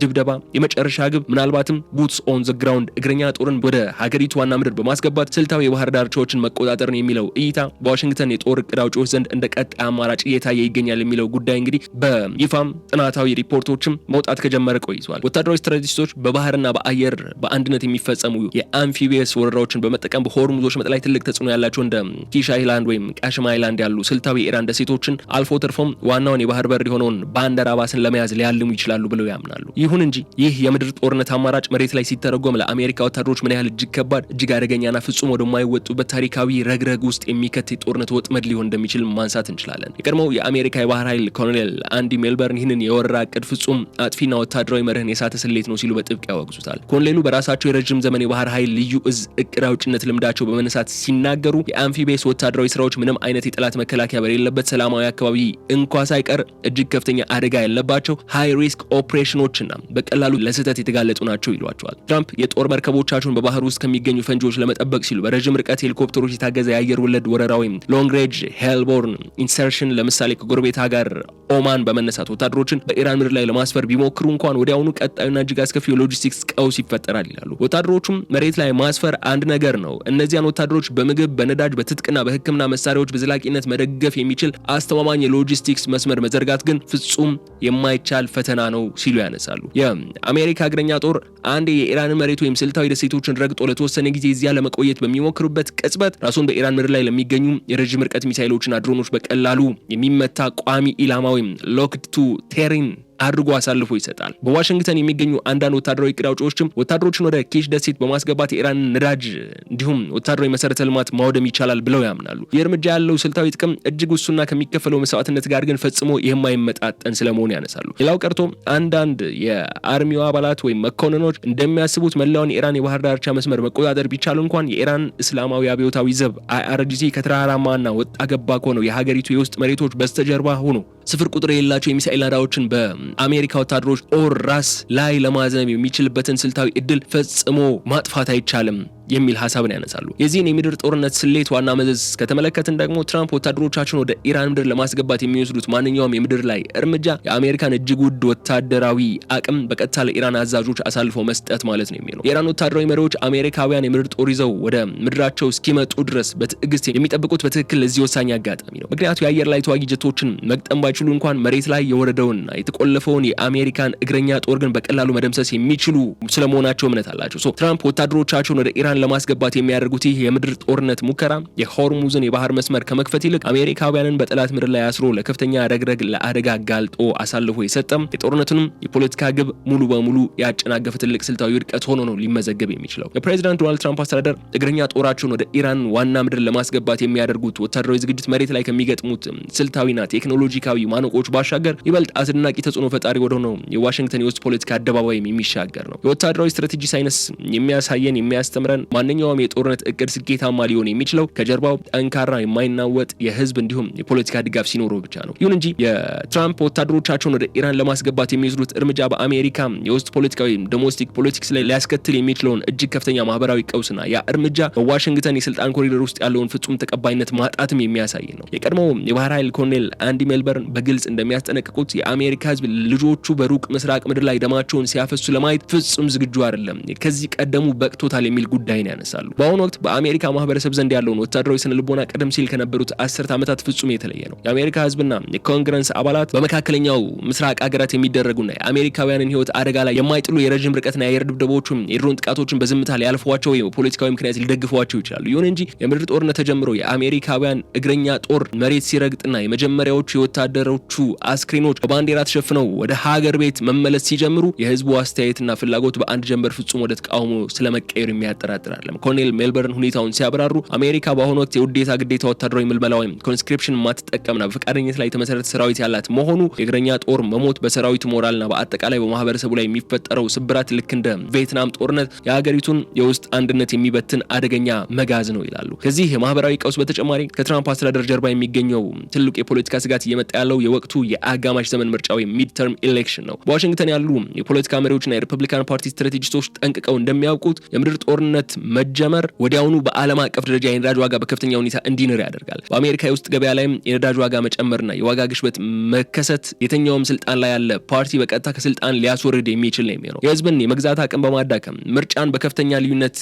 ድብደባ የመጨረሻ ግብ ምናልባትም ቡትስ ኦን ዘ ግራውንድ እግረኛ ጦርን ወደ ሀገሪቱ ዋና ምድር በማስገባት ስልታዊ የባህር ዳርቻዎችን መቆጣጠር ነው የሚለው እይታ በዋሽንግተን የጦር ዕቅድ አውጪዎች ዘንድ እንደ ቀጣይ አማራጭ እየታየ ይገኛል የሚለው ጉዳይ እንግዲህ በይፋም ጥናታዊ ሪፖርቶችም መውጣት ከጀመረ ቆይቷል። ወታደራዊ ስትራቴጂስቶች በባህርና በአየር በአንድነት የሚፈጸሙ የአምፊቢየስ ወረራዎችን በመጠቀም በሆርሙዝ ወሽመጥ ላይ ትልቅ ተጽዕኖ ያላቸው እንደ ኪሽ አይላንድ ወይም ቃሽም አይላንድ ያሉ ስልታዊ የኢራን ደሴቶችን አልፎ ተርፎም ዋናውን የባህር በር የሆነውን ባንደር አባስን ለመያዝ ሊያልሙ ይችላሉ ብለው ያምናሉ። ይሁን እንጂ ይህ የምድር ጦርነት አማራጭ መሬት ላይ ሲተረጎም ለአሜሪካ ወታደሮች ምን ያህል እጅግ ከባድ እጅግ አደገኛና ፍጹም ወደማይወጡበት ታሪካዊ ረግረግ ውስጥ የሚከት የጦርነት ወጥመድ ሊሆን እንደሚችል ማንሳት እንችላለን። የቀድሞው የአሜሪካ የባህር ኃይል ኮሎኔል አንዲ ሜልበርን ይህንን የወረራ ዕቅድ ፍጹም አጥፊና ወታደራዊ መርህን የሳተ ስሌት ነው ሲሉ በጥብቅ ያወግዙታል። ኮሎኔሉ በራሳቸው የረጅም ዘመን የባህር ኃይል ልዩ እዝ ዕቅድ አውጭነት ልምዳቸው በመነሳት ሲናገሩ የአምፊቢየስ ወታደራዊ ስራዎች ምንም አይነት የጠላት መከላከያ በሌለበት ሰላማዊ አካባቢ አካባቢ እንኳ ሳይቀር እጅግ ከፍተኛ አደጋ ያለባቸው ሃይ ሪስክ ኦፕሬሽኖችና በቀላሉ ለስህተት የተጋለጡ ናቸው ይሏቸዋል። ትራምፕ የጦር መርከቦቻቸውን በባህር ውስጥ ከሚገኙ ፈንጂዎች ለመጠበቅ ሲሉ በረዥም ርቀት ሄሊኮፕተሮች የታገዘ የአየር ወለድ ወረራ ወይም ሎንግ ሬንጅ ሄልቦርን ኢንሰርሽን ለምሳሌ ከጎረቤት ሀገር ኦማን በመነሳት ወታደሮችን በኢራን ምድር ላይ ለማስፈር ቢሞክሩ እንኳን ወዲያውኑ ቀጣዩና እጅግ አስከፊ የሎጂስቲክስ ቀውስ ይፈጠራል ይላሉ። ወታደሮቹም መሬት ላይ ማስፈር አንድ ነገር ነው፣ እነዚያን ወታደሮች በምግብ፣ በነዳጅ፣ በትጥቅና በሕክምና መሳሪያዎች በዘላቂነት መደገፍ የሚችል አስተማማኝ የሎጂስቲክስ መስመር መዘርጋት ግን ፍጹም የማይቻል ፈተና ነው ሲሉ ያነሳሉ። የአሜሪካ እግረኛ ጦር አንድ የኢራን መሬት ወይም ስልታዊ ደሴቶችን ረግጦ ለተወሰነ ጊዜ እዚያ ለመቆየት በሚሞክሩበት ቅጽበት ራሱን በኢራን ምድር ላይ ለሚገኙ የረጅም ርቀት ሚሳኤሎችና ድሮኖች በቀላሉ የሚመታ ቋሚ ኢላማ ወይም ሎክድ ቱ ቴሪን አድርጎ አሳልፎ ይሰጣል። በዋሽንግተን የሚገኙ አንዳንድ ወታደራዊ ዕቅድ አውጪዎችም ወታደሮችን ወደ ኬሽ ደሴት በማስገባት የኢራን ነዳጅ እንዲሁም ወታደራዊ መሰረተ ልማት ማውደም ይቻላል ብለው ያምናሉ። ይህ እርምጃ ያለው ስልታዊ ጥቅም እጅግ ውሱንና ከሚከፈለው መስዋዕትነት ጋር ግን ፈጽሞ የማይመጣጠን ስለመሆኑ ያነሳሉ። ሌላው ቀርቶ አንዳንድ የአርሚው አባላት ወይም መኮንኖች እንደሚያስቡት መላውን የኢራን የባህር ዳርቻ መስመር መቆጣጠር ቢቻል እንኳን የኢራን እስላማዊ አብዮታዊ ዘብ IRGC ከተራራማና ወጣ ገባ ከሆነው የሀገሪቱ የውስጥ መሬቶች በስተጀርባ ሆኖ ስፍር ቁጥር የሌላቸው የሚሳኤል ናዳዎችን በአሜሪካ ወታደሮች ጦር ራስ ላይ ለማዘም የሚችልበትን ስልታዊ እድል ፈጽሞ ማጥፋት አይቻልም የሚል ሐሳብን ያነሳሉ። የዚህን የምድር ጦርነት ስሌት ዋና መዘዝ ከተመለከትን ደግሞ ትራምፕ ወታደሮቻቸውን ወደ ኢራን ምድር ለማስገባት የሚወስዱት ማንኛውም የምድር ላይ እርምጃ የአሜሪካን እጅግ ውድ ወታደራዊ አቅም በቀጥታ ለኢራን አዛዦች አሳልፎ መስጠት ማለት ነው የሚለው። የኢራን ወታደራዊ መሪዎች አሜሪካውያን የምድር ጦር ይዘው ወደ ምድራቸው እስኪመጡ ድረስ በትዕግስት የሚጠብቁት በትክክል ለዚህ ወሳኝ አጋጣሚ ነው። ምክንያቱ የአየር ላይ ተዋጊ ጀቶችን መግጠም ባይችሉ እንኳን መሬት ላይ የወረደውና የተቆለፈውን የአሜሪካን እግረኛ ጦር ግን በቀላሉ መደምሰስ የሚችሉ ስለመሆናቸው እምነት አላቸው። ትራምፕ ወታደሮቻቸውን ወደ ኢራን ለማስገባት የሚያደርጉት ይህ የምድር ጦርነት ሙከራ የሆርሙዝን የባህር መስመር ከመክፈት ይልቅ አሜሪካውያንን በጠላት ምድር ላይ አስሮ ለከፍተኛ ረግረግ ለአደጋ ጋልጦ አሳልፎ የሰጠም የጦርነቱንም የፖለቲካ ግብ ሙሉ በሙሉ ያጨናገፈ ትልቅ ስልታዊ ውድቀት ሆኖ ነው ሊመዘገብ የሚችለው። የፕሬዚዳንት ዶናልድ ትራምፕ አስተዳደር እግረኛ ጦራቸውን ወደ ኢራን ዋና ምድር ለማስገባት የሚያደርጉት ወታደራዊ ዝግጅት መሬት ላይ ከሚገጥሙት ስልታዊና ቴክኖሎጂካዊ ማነቆች ባሻገር ይበልጥ አስደናቂ ተጽዕኖ ፈጣሪ ወደሆነው የዋሽንግተን የውስጥ ፖለቲካ አደባባይ የሚሻገር ነው። የወታደራዊ ስትራቴጂ ሳይንስ የሚያሳየን የሚያስተምረን ማንኛውም የጦርነት እቅድ ስኬታማ ሊሆን የሚችለው ከጀርባው ጠንካራ የማይናወጥ የህዝብ እንዲሁም የፖለቲካ ድጋፍ ሲኖረው ብቻ ነው። ይሁን እንጂ የትራምፕ ወታደሮቻቸውን ወደ ኢራን ለማስገባት የሚወስዱት እርምጃ በአሜሪካ የውስጥ ፖለቲካዊ ዶሜስቲክ ፖለቲክስ ላይ ሊያስከትል የሚችለውን እጅግ ከፍተኛ ማህበራዊ ቀውስና ያ እርምጃ በዋሽንግተን የስልጣን ኮሪደር ውስጥ ያለውን ፍጹም ተቀባይነት ማጣትም የሚያሳይ ነው። የቀድሞው የባህር ኃይል ኮሎኔል አንዲ ሜልበርን በግልጽ እንደሚያስጠነቅቁት የአሜሪካ ህዝብ ልጆቹ በሩቅ ምስራቅ ምድር ላይ ደማቸውን ሲያፈሱ ለማየት ፍጹም ዝግጁ አይደለም፣ ከዚህ ቀደሙ በቅቶታል የሚል ጉዳይ ያነሳሉ። በአሁኑ ወቅት በአሜሪካ ማህበረሰብ ዘንድ ያለውን ወታደራዊ ስነ ልቦና ቀደም ሲል ከነበሩት 10 ዓመታት ፍጹም የተለየ ነው። የአሜሪካ ህዝብና የኮንግረስ አባላት በመካከለኛው ምስራቅ ሀገራት የሚደረጉና የአሜሪካውያንን ህይወት አደጋ ላይ የማይጥሉ የረጅም ርቀትና የአየር ድብደባዎችን የድሮን ጥቃቶችን በዝምታ ሊያልፏቸው ወይም ፖለቲካዊ ምክንያት ሊደግፏቸው ይችላሉ። ይሁን እንጂ የምድር ጦርነት ተጀምሮ የአሜሪካውያን እግረኛ ጦር መሬት ሲረግጥና የመጀመሪያዎቹ የወታደሮቹ አስክሬኖች በባንዲራ ተሸፍነው ወደ ሀገር ቤት መመለስ ሲጀምሩ የህዝቡ አስተያየትና ፍላጎት በአንድ ጀንበር ፍጹም ወደ ተቃውሞ ስለመቀየር የሚያጠራጥራል። ኮሎኔል ሜልበርን ሁኔታውን ሲያብራሩ አሜሪካ በአሁኑ ወቅት የውዴታ ግዴታ ወታደራዊ ምልመላ ወይም ኮንስክሪፕሽን ማትጠቀምና በፈቃደኝነት ላይ የተመሰረተ ሰራዊት ያላት መሆኑ የእግረኛ ጦር መሞት በሰራዊቱ ሞራልና በአጠቃላይ በማህበረሰቡ ላይ የሚፈጠረው ስብራት ልክ እንደ ቪየትናም ጦርነት የሀገሪቱን የውስጥ አንድነት የሚበትን አደገኛ መጋዝ ነው ይላሉ። ከዚህ የማህበራዊ ቀውስ በተጨማሪ ከትራምፕ አስተዳደር ጀርባ የሚገኘው ትልቁ የፖለቲካ ስጋት እየመጣ ያለው የወቅቱ የአጋማሽ ዘመን ምርጫ ወይም ሚድ ተርም ኢሌክሽን ነው። በዋሽንግተን ያሉ የፖለቲካ መሪዎችና የሪፐብሊካን ፓርቲ ስትራቴጂስቶች ጠንቅቀው እንደሚያውቁት የምድር ጦርነት መጀመር ወዲያውኑ በዓለም አቀፍ ደረጃ የነዳጅ ዋጋ በከፍተኛ ሁኔታ እንዲንር ያደርጋል። በአሜሪካ የውስጥ ገበያ ላይም የነዳጅ ዋጋ መጨመርና የዋጋ ግሽበት መከሰት የትኛውም ስልጣን ላይ ያለ ፓርቲ በቀጥታ ከስልጣን ሊያስወርድ የሚችል ነው የሚሆነው። የህዝብን የመግዛት አቅም በማዳከም ምርጫን በከፍተኛ ልዩነት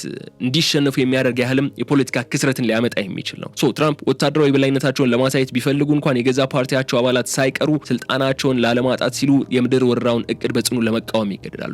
እንዲሸነፉ የሚያደርግ ያህልም የፖለቲካ ክስረትን ሊያመጣ የሚችል ነው። ትራምፕ ወታደራዊ በላይነታቸውን ለማሳየት ቢፈልጉ እንኳን የገዛ ፓርቲያቸው አባላት ሳይቀሩ ስልጣናቸውን ላለማጣት ሲሉ የምድር ወረራውን እቅድ በጽኑ ለመቃወም ይገደዳሉ።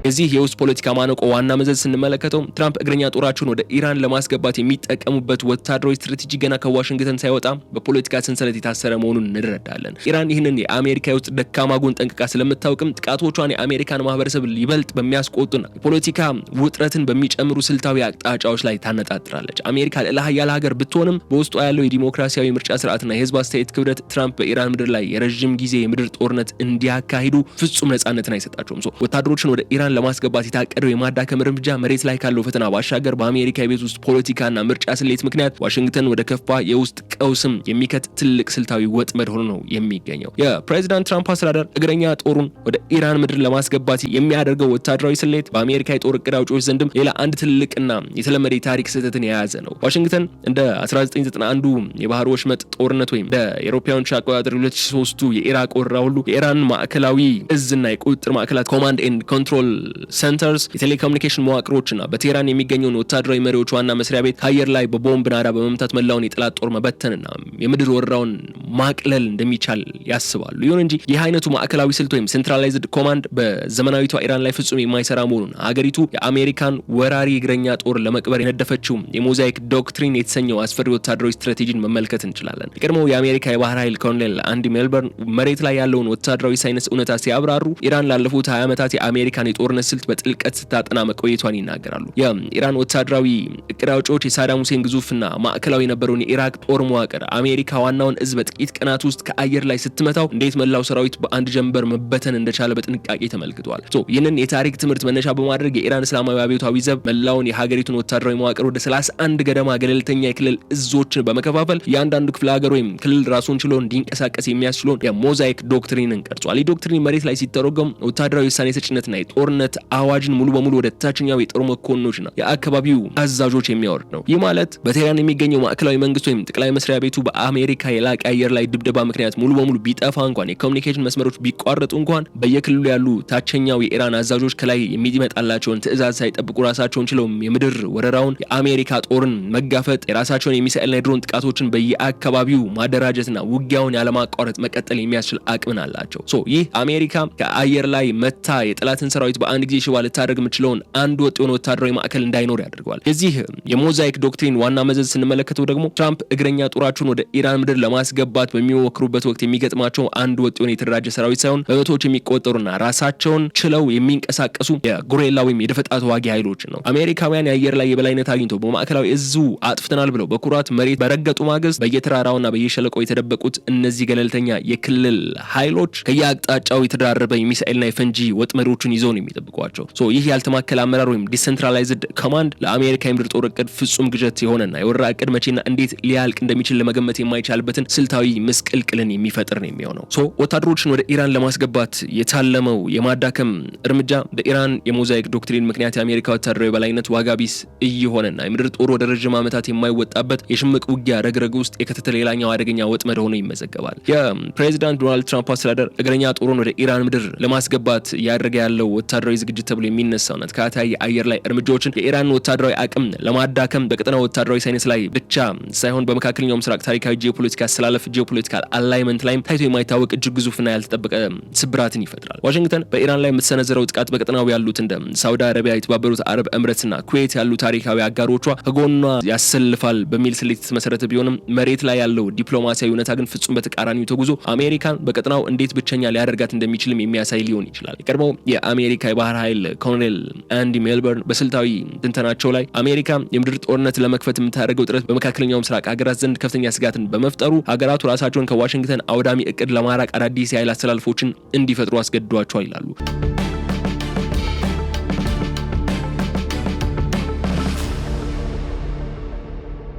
የዚህ የውስጥ ፖለቲካ ማነቆ ዋና መዘዝ ስንመለከተው ትራምፕ እግረኛ ጦራቸውን ወደ ኢራን ለማስገባት የሚጠቀሙበት ወታደራዊ ስትራቴጂ ገና ከዋሽንግተን ሳይወጣ በፖለቲካ ሰንሰለት የታሰረ መሆኑን እንረዳለን። ኢራን ይህንን የአሜሪካ የውስጥ ደካማ ጎን ጠንቅቃ ስለምታውቅም ጥቃቶቿን የአሜሪካን ማህበረሰብ ይበልጥ በሚያስቆጡና የፖለቲካ ውጥረትን በሚጨምሩ ስልታዊ አቅጣጫዎች ላይ ታነጣጥራለች። አሜሪካ ልዕለ ኃያል ሀገር ብትሆንም በውስጧ ያለው የዲሞክራሲያዊ ምርጫ ስርዓትና የህዝብ አስተያየት ክብደት ትራምፕ በኢራን ምድር ላይ የረጅም ጊዜ የምድር ጦርነት እንዲያካሂዱ ፍጹም ነጻነትን አይሰጣቸውም። ወታደሮችን ወደ ኢራን ለማስገባት የታቀደው የማዳከም እርምጃ መሬት ላይ ካለው ፈተና ባሻገር በአሜሪካ የቤት ውስጥ ፖለቲካና ምርጫ ስሌት ምክንያት ዋሽንግተን ወደ ከፋ የውስጥ ቀውስም የሚከት ትልቅ ስልታዊ ወጥመድ ሆኖ ነው የሚገኘው። የፕሬዚዳንት ትራምፕ አስተዳደር እግረኛ ጦሩን ወደ ኢራን ምድር ለማስገባት የሚያደርገው ወታደራዊ ስሌት በአሜሪካ የጦር እቅድ አውጪዎች ዘንድም ሌላ አንድ ትልቅና የተለመደ የታሪክ ስህተትን የያዘ ነው። ዋሽንግተን እንደ 1991 የባህር ወሽመጥ ጦርነት ወይም እንደ አውሮፓውያን አቆጣጠር 2003 የኢራቅ ወረራ ሁሉ የኢራን ማዕከላዊ እዝና የቁጥጥር ማዕከላት ኮማንድ ኤንድ ኮንትሮል ሴንተርስ የቴሌኮሙኒኬሽን መዋቅሮችና በቴህራን የሚገኘውን ወታደራዊ መሪዎች ዋና መስሪያ ቤት ከአየር ላይ በቦምብ ናዳ በመምታት መላውን የጠላት ጦር መበተንና የምድር ወረራውን ማቅለል እንደሚቻል ያስባሉ። ይሁን እንጂ ይህ አይነቱ ማዕከላዊ ስልት ወይም ሴንትራላይዝድ ኮማንድ በዘመናዊቷ ኢራን ላይ ፍጹም የማይሰራ መሆኑን ሀገሪቱ የአሜሪካን ወራሪ እግረኛ ጦር ለመቅበር የነደፈችው የሞዛይክ ዶክትሪን የተሰኘው አስፈሪ ወታደራዊ ስትራቴጂን መመልከት እንችላለን። የቀድሞው የአሜሪካ የባህር ኃይል ኮሎኔል አንዲ ሜልበርን መሬት ላይ ያለውን ወታደራዊ ሳይንስ እውነታ ሲያብራሩ ኢራን ላለፉት 20 ዓመታት የአሜሪካን የጦርነት ስልት በጥልቀት ስታጠና መቆየቷን ይናገራሉ። የኢራን ወታደራዊ እቅድ አውጪዎች የሳዳም ሁሴን ግዙፍና ማዕከላዊ የነበረውን የኢራቅ ጦር መዋቅር አሜሪካ ዋናውን እዝ በጥቂት ቀናት ውስጥ ከአየር ላይ ስትመታው እንዴት መላው ሰራዊት በአንድ ጀንበር መበተን እንደቻለ በጥንቃቄ ተመልክቷል። ይህንን የታሪክ ትምህርት መነሻ በማድረግ የኢራን እስላማዊ አብዮታዊ ዘብ መላውን የሀገሪቱን ወታደራዊ መዋቅር ወደ 31 ገደማ ገለልተኛ የክልል እዞችን በመከፋፈል እያንዳንዱ ክፍለ ሀገር ወይም ክልል ራሱን ችሎ እንዲንቀሳቀስ የሚያስችለውን የሞዛይክ ዶክትሪንን ቀርጿል። ይህ ዶክትሪን መሬት ላይ ሲተረጎም ወታደራዊ ውሳኔ ሰጭነትና የጦርነት አዋጅን ሙሉ በሙሉ ወደ ታችኛው የጦር መኮንኖችና የአካባቢው አዛዦች የሚያወርድ ነው። ይህ ማለት በቴህራን የሚገኘው ማዕከላዊ መንግስት ወይም ጠቅላይ መስሪያ ቤቱ በአሜሪካ የላቀ አየር ላይ ድብደባ ምክንያት ሙሉ በሙሉ ቢጠፋ እንኳን የኮሙኒኬሽን መስመሮች ቢቋረጡ እንኳን በየክልሉ ያሉ ታችኛው የኢራን አዛዦች ከላይ የሚመጣላቸውን ትዕዛዝ ሳይጠብቁ ራሳቸውን ችለው የምድር ወረራውን የአሜሪካ ጦርን መጋፈጥ የራሳቸውን የሚሳኤልና የድሮን ጥቃቶችን በየአካባቢው ማደራጀትና ውጊያውን ያለማቋረጥ መቀጠል የሚያስችል አቅምን አላቸው። ይህ አሜሪካ ከአየር ላይ መታ የጠላትን ሰራዊት በአንድ ጊዜ ሽባ ልታደርግ የምችለውን አንድ ወጥ የሆነ ወታደራዊ ማዕከል እንዳይኖር ያደርገዋል። የዚህ የሞዛይክ ዶክትሪን ዋና መዘዝ ስንመለከተው ደግሞ ትራምፕ እግረኛ ጦራቸውን ወደ ኢራን ምድር ለማስገባት በሚሞክሩበት ወቅት የሚገጥማቸው አንድ ወጥ የሆነ የተደራጀ ሰራዊት ሳይሆን በመቶዎች የሚቆጠሩና ራሳቸውን ችለው የሚንቀሳቀሱ የጉሬላ ወይም የደፈጣ ተዋጊ ኃይሎች ነው። አሜሪካውያን የአየር ላይ የበላይነት አግኝተው በማዕከላዊ እዙ አጥፍተናል ብለው በኩራት መሬት በረገጡ ማግስት በየተራራውና በየሸለቆው የተደበቁት እነዚህ ገለልተኛ የክልል ኃይሎች ከየአቅጣጫው የተደራረበ የሚሳኤልና የፈንጂ ወጥመዶችን ይዘው ነው የሚጠብቋቸው። ይህ ያልተማከለ አመራር ወይም ዲሴንትራላይዝድ ኮማንድ ለአሜሪካ የምድር ጦር እቅድ ፍጹም ግዠት የሆነና የወረራ እቅድ መቼና እንዴት ሊያልቅ እንደሚችል ለመገመት የማይቻልበትን ስልታዊ ምስቅልቅልን የሚፈጥር ነው የሚሆነው። ወታደሮችን ወደ ኢራን ለማስገባት የታለመው የማዳከም እርምጃ በኢራን የሞዛይክ ዶክትሪን ምክንያት የአሜሪካ ወታደራዊ የበላይነት ዋጋ ቢስ እየሆነና የምድር ጦር ወደ ረጅም ዓመታት የማይወጣበት የሽምቅ ውጊያ ረግረግ ውስጥ የከተተ ሌላኛው አደገኛ ወጥመድ ሆኖ ይመዘገባል። የፕሬዚዳንት ዶናልድ ትራምፕ አስተዳደር እግረኛ ጦሩን ወደ ኢራን ምድር ለማስገባት ያደረገ ያለው ወታደራዊ ዝግጅት ተብሎ የሚነሳውና ተከታታይ የአየር ላይ እርምጃዎችን የኢራን ወታደራዊ አቅም ለማዳከም በቀጠናው ወታደራዊ ሳይንስ ላይ ብቻ ሳይሆን በመካከለኛው ምስራቅ ታሪካዊ ጂኦፖለቲካ አስተላለፍ ጂኦፖለቲካል አላይመንት ላይ ታይቶ የማይታወቅ እጅግ ግዙፍና ያልተጠበቀ ስብራትን ይፈጥራል። ዋሽንግተን በኢራን ላይ የምትሰነዘረው ጥቃት በቀጠናው ያሉት እንደ ሳውዲ አረቢያ፣ የተባበሩት አረብ ኤምሬትስና ኩዌት ያሉ ታሪካዊ አጋሮቿ ከጎኗ ያሰልፋል በሚል ስሌት የተመሰረተ ቢሆንም መሬት ላይ ያለው ዲፕሎማሲያዊ እውነታ ግን ፍጹም በተቃራኒው ተጉዞ አሜሪካን በቀጠናው እንዴት ብቸኛ ሊያደርጋት እንደሚችልም የሚያሳይ ሊሆን ይችላል። የቀድሞው የአሜሪካ የባህር ኃይል ኮሎኔል አንዲ ሜልበርን በስልታዊ ትንተናቸው ላይ አሜሪካ የምድር ጦርነት ለመክፈት የምታደርገው ጥረት በመካከለኛው ምስራቅ ሀገራት ዘንድ ከፍተኛ ስጋትን በመፍጠሩ ሀገራቱ ራሳቸውን ከዋሽንግተን አውዳሚ እቅድ ለማራቅ አዳዲስ የኃይል አስተላልፎችን እንዲፈጥሩ አስገድዷቸዋል ይላሉ።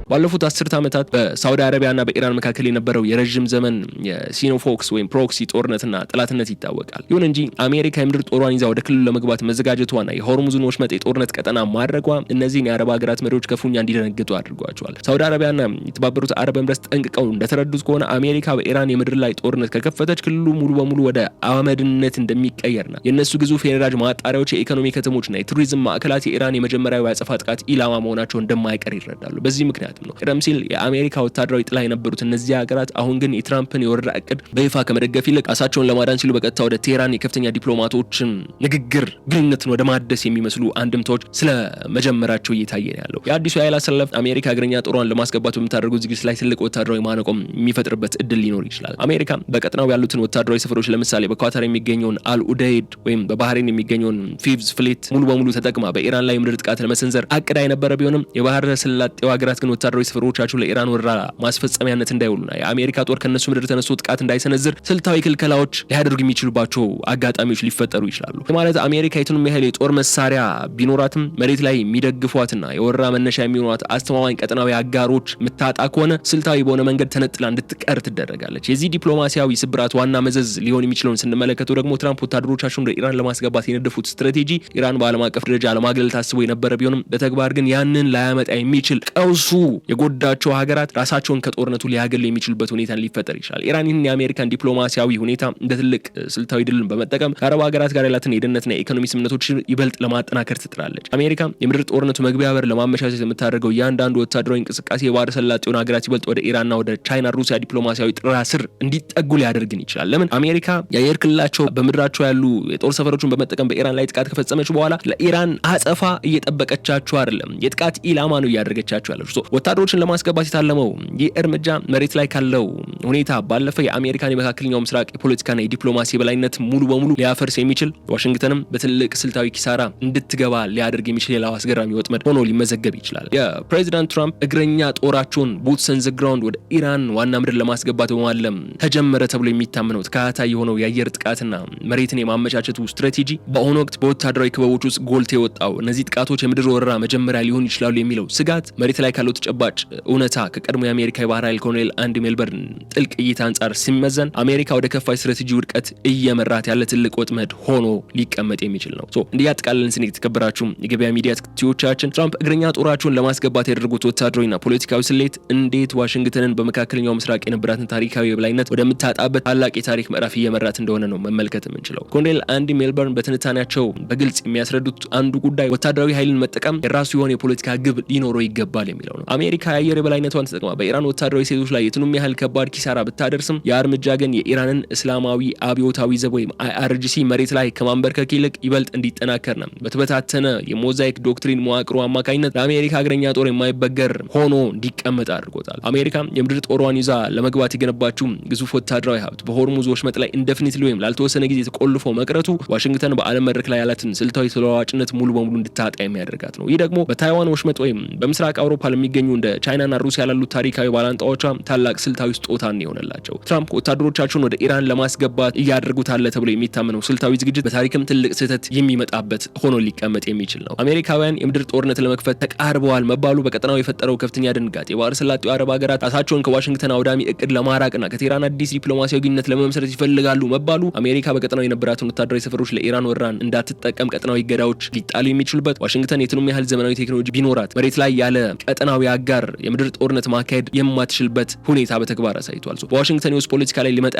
ባለፉት 10 ዓመታት በሳውዲ አረቢያና በኢራን መካከል የነበረው የረጅም ዘመን የሲኖፎክስ ወይም ፕሮክሲ ጦርነትና ጠላትነት ይታወቃል። ይሁን እንጂ አሜሪካ የምድር ጦሯን ይዛ ወደ ክልሉ ለመግባት መዘጋጀቷና የሆርሙዝን ወሽመጥ የጦርነት ቀጠና ማድረጓ እነዚህን የአረብ ሀገራት መሪዎች ክፉኛ እንዲደነግጡ አድርጓቸዋል። ሳውዲ አረቢያና የተባበሩት አረብ ኤምሬትስ ጠንቅቀው እንደተረዱት ከሆነ አሜሪካ በኢራን የምድር ላይ ጦርነት ከከፈተች ክልሉ ሙሉ በሙሉ ወደ አመድነት እንደሚቀየርና የእነሱ ግዙፍ የነዳጅ ማጣሪያዎች፣ የኢኮኖሚ ከተሞችና የቱሪዝም ማዕከላት የኢራን የመጀመሪያው የአጸፋ ጥቃት ኢላማ መሆናቸው እንደማይቀር ይረዳሉ። በዚህ ምክንያት ነው ቀደም ሲል የአሜሪካ ወታደራዊ ጥላ የነበሩት እነዚህ ሀገራት አሁን ግን የትራምፕን የወረራ እቅድ በይፋ ከመደገፍ ይልቅ ራሳቸውን ለማዳን ሲሉ በቀጥታ ወደ ቴህራን የከፍተኛ ዲፕሎማቶችን ንግግር ግንኙነትን ወደ ማደስ የሚመስሉ አንድምታዎች ስለ መጀመራቸው እየታየ ነው ያለው። የአዲሱ የኃይል አሰላለፍ አሜሪካ እግረኛ ጦሯን ለማስገባት በምታደርገው ዝግጅት ላይ ትልቅ ወታደራዊ ማነቆም የሚፈጥርበት እድል ሊኖር ይችላል። አሜሪካ በቀጠናው ያሉትን ወታደራዊ ሰፈሮች ለምሳሌ በኳታር የሚገኘውን አልኡደይድ ወይም በባህሬን የሚገኘውን ፊቭዝ ፍሊት ሙሉ በሙሉ ተጠቅማ በኢራን ላይ ምድር ጥቃት ለመሰንዘር አቅዳ የነበረ ቢሆንም የባህረ ሰላጤው ሀገራት ግን ወታደራዊ ወታደራዊ ሰፈሮቻቸው ለኢራን ወረራ ማስፈጸሚያነት እንዳይውሉና የአሜሪካ ጦር ከነሱ ምድር ተነስቶ ጥቃት እንዳይሰነዝር ስልታዊ ክልከላዎች ሊያደርጉ የሚችሉባቸው አጋጣሚዎች ሊፈጠሩ ይችላሉ። ማለት አሜሪካ የቱንም ያህል የጦር መሳሪያ ቢኖራትም መሬት ላይ የሚደግፏትና የወረራ መነሻ የሚሆኗት አስተማማኝ ቀጠናዊ አጋሮች ምታጣ ከሆነ ስልታዊ በሆነ መንገድ ተነጥላ እንድትቀር ትደረጋለች። የዚህ ዲፕሎማሲያዊ ስብራት ዋና መዘዝ ሊሆን የሚችለውን ስንመለከተው ደግሞ ትራምፕ ወታደሮቻቸውን ወደ ኢራን ለማስገባት የነደፉት ስትራቴጂ ኢራን በዓለም አቀፍ ደረጃ ለማግለል ታስቦ የነበረ ቢሆንም በተግባር ግን ያንን ላያመጣ የሚችል ቀውሱ የጎዳቸው ሀገራት ራሳቸውን ከጦርነቱ ሊያገሉ የሚችሉበት ሁኔታን ሊፈጠር ይችላል። ኢራን ይህን የአሜሪካን ዲፕሎማሲያዊ ሁኔታ እንደ ትልቅ ስልታዊ ድልን በመጠቀም ከአረብ ሀገራት ጋር ያላትን የደህንነትና የኢኮኖሚ ስምምነቶችን ይበልጥ ለማጠናከር ትጥራለች። አሜሪካ የምድር ጦርነቱ መግቢያ በር ለማመቻቸት የምታደርገው እያንዳንዱ ወታደራዊ እንቅስቃሴ የባህረ ሰላጤውን ሀገራት ይበልጥ ወደ ኢራንና ወደ ቻይና፣ ሩሲያ ዲፕሎማሲያዊ ጥራ ስር እንዲጠጉ ሊያደርግን ይችላል። ለምን አሜሪካ የአየር ክልላቸው በምድራቸው ያሉ የጦር ሰፈሮችን በመጠቀም በኢራን ላይ ጥቃት ከፈጸመች በኋላ ለኢራን አጸፋ እየጠበቀቻቸው አይደለም፣ የጥቃት ኢላማ ነው እያደረገቻቸው ያለችው። ወታደሮችን ለማስገባት የታለመው ይህ እርምጃ መሬት ላይ ካለው ሁኔታ ባለፈ የአሜሪካን የመካከለኛው ምስራቅ የፖለቲካና የዲፕሎማሲ የበላይነት ሙሉ በሙሉ ሊያፈርስ የሚችል ዋሽንግተንም በትልቅ ስልታዊ ኪሳራ እንድትገባ ሊያደርግ የሚችል ሌላው አስገራሚ ወጥመድ ሆኖ ሊመዘገብ ይችላል። የፕሬዚዳንት ትራምፕ እግረኛ ጦራቸውን ቡትስ ኦን ዘ ግራውንድ ወደ ኢራን ዋና ምድር ለማስገባት በማለም ተጀመረ ተብሎ የሚታመነው ተከታታይ የሆነው የአየር ጥቃትና መሬትን የማመቻቸቱ ስትራቴጂ በአሁኑ ወቅት በወታደራዊ ክበቦች ውስጥ ጎልቶ የወጣው እነዚህ ጥቃቶች የምድር ወረራ መጀመሪያ ሊሆን ይችላሉ የሚለው ስጋት መሬት ላይ ካለው ተጨባጭ እውነታ ከቀድሞ የአሜሪካ የባህር ኃይል ኮሎኔል አንዲ ሜልበርን ጥልቅ እይታ አንጻር ሲመዘን አሜሪካ ወደ ከፋ ስትራቴጂ ውድቀት እየመራት ያለ ትልቅ ወጥመድ ሆኖ ሊቀመጥ የሚችል ነው። እንዲህ ያጥቃለን ስንት የተከበራችሁ የገበያ ሚዲያ ተከታዮቻችን ትራምፕ እግረኛ ጦራቸውን ለማስገባት ያደረጉት ወታደራዊና ፖለቲካዊ ስሌት እንዴት ዋሽንግተንን በመካከለኛው ምስራቅ የነበራትን ታሪካዊ የበላይነት ወደምታጣበት ታላቅ የታሪክ ምዕራፍ እየመራት እንደሆነ ነው መመልከት የምንችለው። ኮሎኔል አንዲ ሜልበርን በትንታኔያቸው በግልጽ የሚያስረዱት አንዱ ጉዳይ ወታደራዊ ኃይልን መጠቀም የራሱ የሆነ የፖለቲካ ግብ ሊኖረው ይገባል የሚለው ነው። አሜሪካ የአየር የበላይነቷን ተጠቅማ በኢራን ወታደራዊ ሴቶች ላይ የቱንም ያህል ከባድ ኪሳራ ብታደርስም ያ እርምጃ ግን የኢራንን እስላማዊ አብዮታዊ ዘብ ወይም IRGC መሬት ላይ ከማንበርከክ ይልቅ ይበልጥ እንዲጠናከር ነው። በተበታተነ የሞዛይክ ዶክትሪን መዋቅሩ አማካኝነት ለአሜሪካ እግረኛ ጦር የማይበገር ሆኖ እንዲቀመጥ አድርጎታል። አሜሪካ የምድር ጦሯን ይዛ ለመግባት የገነባችው ግዙፍ ወታደራዊ ሀብት በሆርሙዝ ወሽመጥ ላይ ኢንዴፊኒትሊ ወይም ላልተወሰነ ጊዜ ተቆልፎ መቅረቱ ዋሽንግተን በዓለም መድረክ ላይ ያላትን ስልታዊ ተለዋዋጭነት ሙሉ በሙሉ እንድታጣ የሚያደርጋት ነው። ይህ ደግሞ በታይዋን ወሽመጥ ወይም በምስራቅ አውሮፓ ለሚገኙ እንደ ቻይናና ሩሲያ ላሉ ታሪካዊ ባላንጣዎቿ ታላቅ ስልታዊ ስጦታን ይሆንላቸው። ትራምፕ ወታደሮቻቸውን ወደ ኢራን ለማስገባት እያደረጉት አለ ተብሎ የሚታመነው ስልታዊ ዝግጅት በታሪክም ትልቅ ስህተት የሚመጣበት ሆኖ ሊቀመጥ የሚችል ነው። አሜሪካውያን የምድር ጦርነት ለመክፈት ተቃርበዋል መባሉ በቀጠናው የፈጠረው ከፍተኛ ድንጋጤ የባህረ ሰላጤው አረብ ሀገራት ራሳቸውን ከዋሽንግተን አውዳሚ እቅድ ለማራቅና ከቴህራን አዲስ ዲፕሎማሲያዊ ግንኙነት ለመመስረት ይፈልጋሉ መባሉ አሜሪካ በቀጠናው የነበራትን ወታደራዊ ሰፈሮች ለኢራን ወራን እንዳትጠቀም ቀጠናዊ እገዳዎች ሊጣሉ የሚችሉበት ዋሽንግተን የቱንም ያህል ዘመናዊ ቴክኖሎጂ ቢኖራት መሬት ላይ ያለ ቀጠናዊ አጋር የምድር ጦርነት ማካሄድ የማትችልበት ሁኔታ በተግባር አሳይቷል። በዋሽንግተን የውስጥ ፖለቲካ ላይ ሊመጣ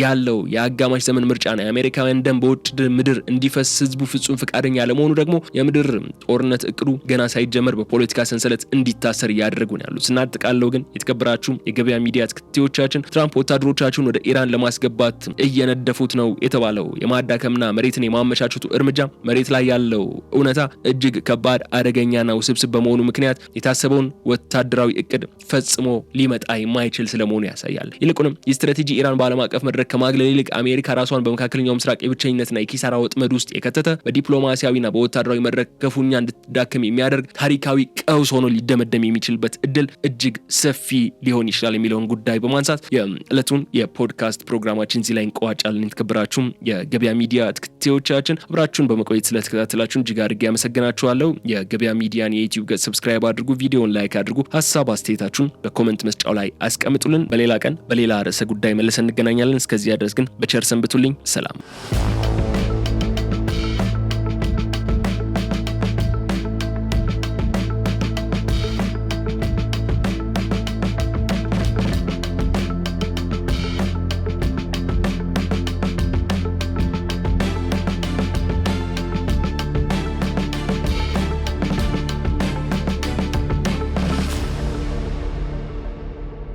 ያለው የአጋማሽ ዘመን ምርጫና የአሜሪካውያን ደም በውጭ ምድር እንዲፈስ ህዝቡ ፍጹም ፈቃደኛ ለመሆኑ ደግሞ የምድር ጦርነት እቅዱ ገና ሳይጀመር በፖለቲካ ሰንሰለት እንዲታሰር እያደረጉ ነው ያሉት። ስናጠቃለው ግን የተከበራችሁ የገበያ ሚዲያ ተከታዮቻችን ትራምፕ ወታደሮቻቸውን ወደ ኢራን ለማስገባት እየነደፉት ነው የተባለው የማዳከምና መሬትን የማመቻቸቱ እርምጃ መሬት ላይ ያለው እውነታ እጅግ ከባድ አደገኛና ውስብስብ በመሆኑ ምክንያት የታሰበውን ወታደራዊ እቅድ ፈጽሞ ሊመጣ የማይችል ስለመሆኑ ያሳያል። ይልቁንም ይህ ስትራቴጂ ኢራን በዓለም አቀፍ መድረክ ከማግለል ይልቅ አሜሪካ ራሷን በመካከለኛው ምስራቅ የብቸኝነትና የኪሳራ ወጥመድ ውስጥ የከተተ በዲፕሎማሲያዊና በወታደራዊ መድረክ ክፉኛ እንድትዳከም የሚያደርግ ታሪካዊ ቀውስ ሆኖ ሊደመደም የሚችልበት እድል እጅግ ሰፊ ሊሆን ይችላል የሚለውን ጉዳይ በማንሳት የዕለቱን የፖድካስት ፕሮግራማችን እዚህ ላይ እንቋጫለን። የተከበራችሁም የገበያ ሚዲያ ተከታዮቻችን አብራችሁን በመቆየት ስለተከታተላችሁን እጅግ አድርጌ አመሰግናችኋለሁ። የገበያ ሚዲያን የዩቲዩብ ገጽ ሰብስክራይብ አድርጉ፣ ቪዲዮውን ላይክ አድርጉ፣ ሀሳብ አስተያየታችሁን በኮሜንት መስጫው ላይ አስቀምጡልን። በሌላ ቀን በሌላ ርዕሰ ጉዳይ መልሰን እንገናኛለን። እስከዚያ ድረስ ግን በቸር ሰንብቱልኝ። ሰላም።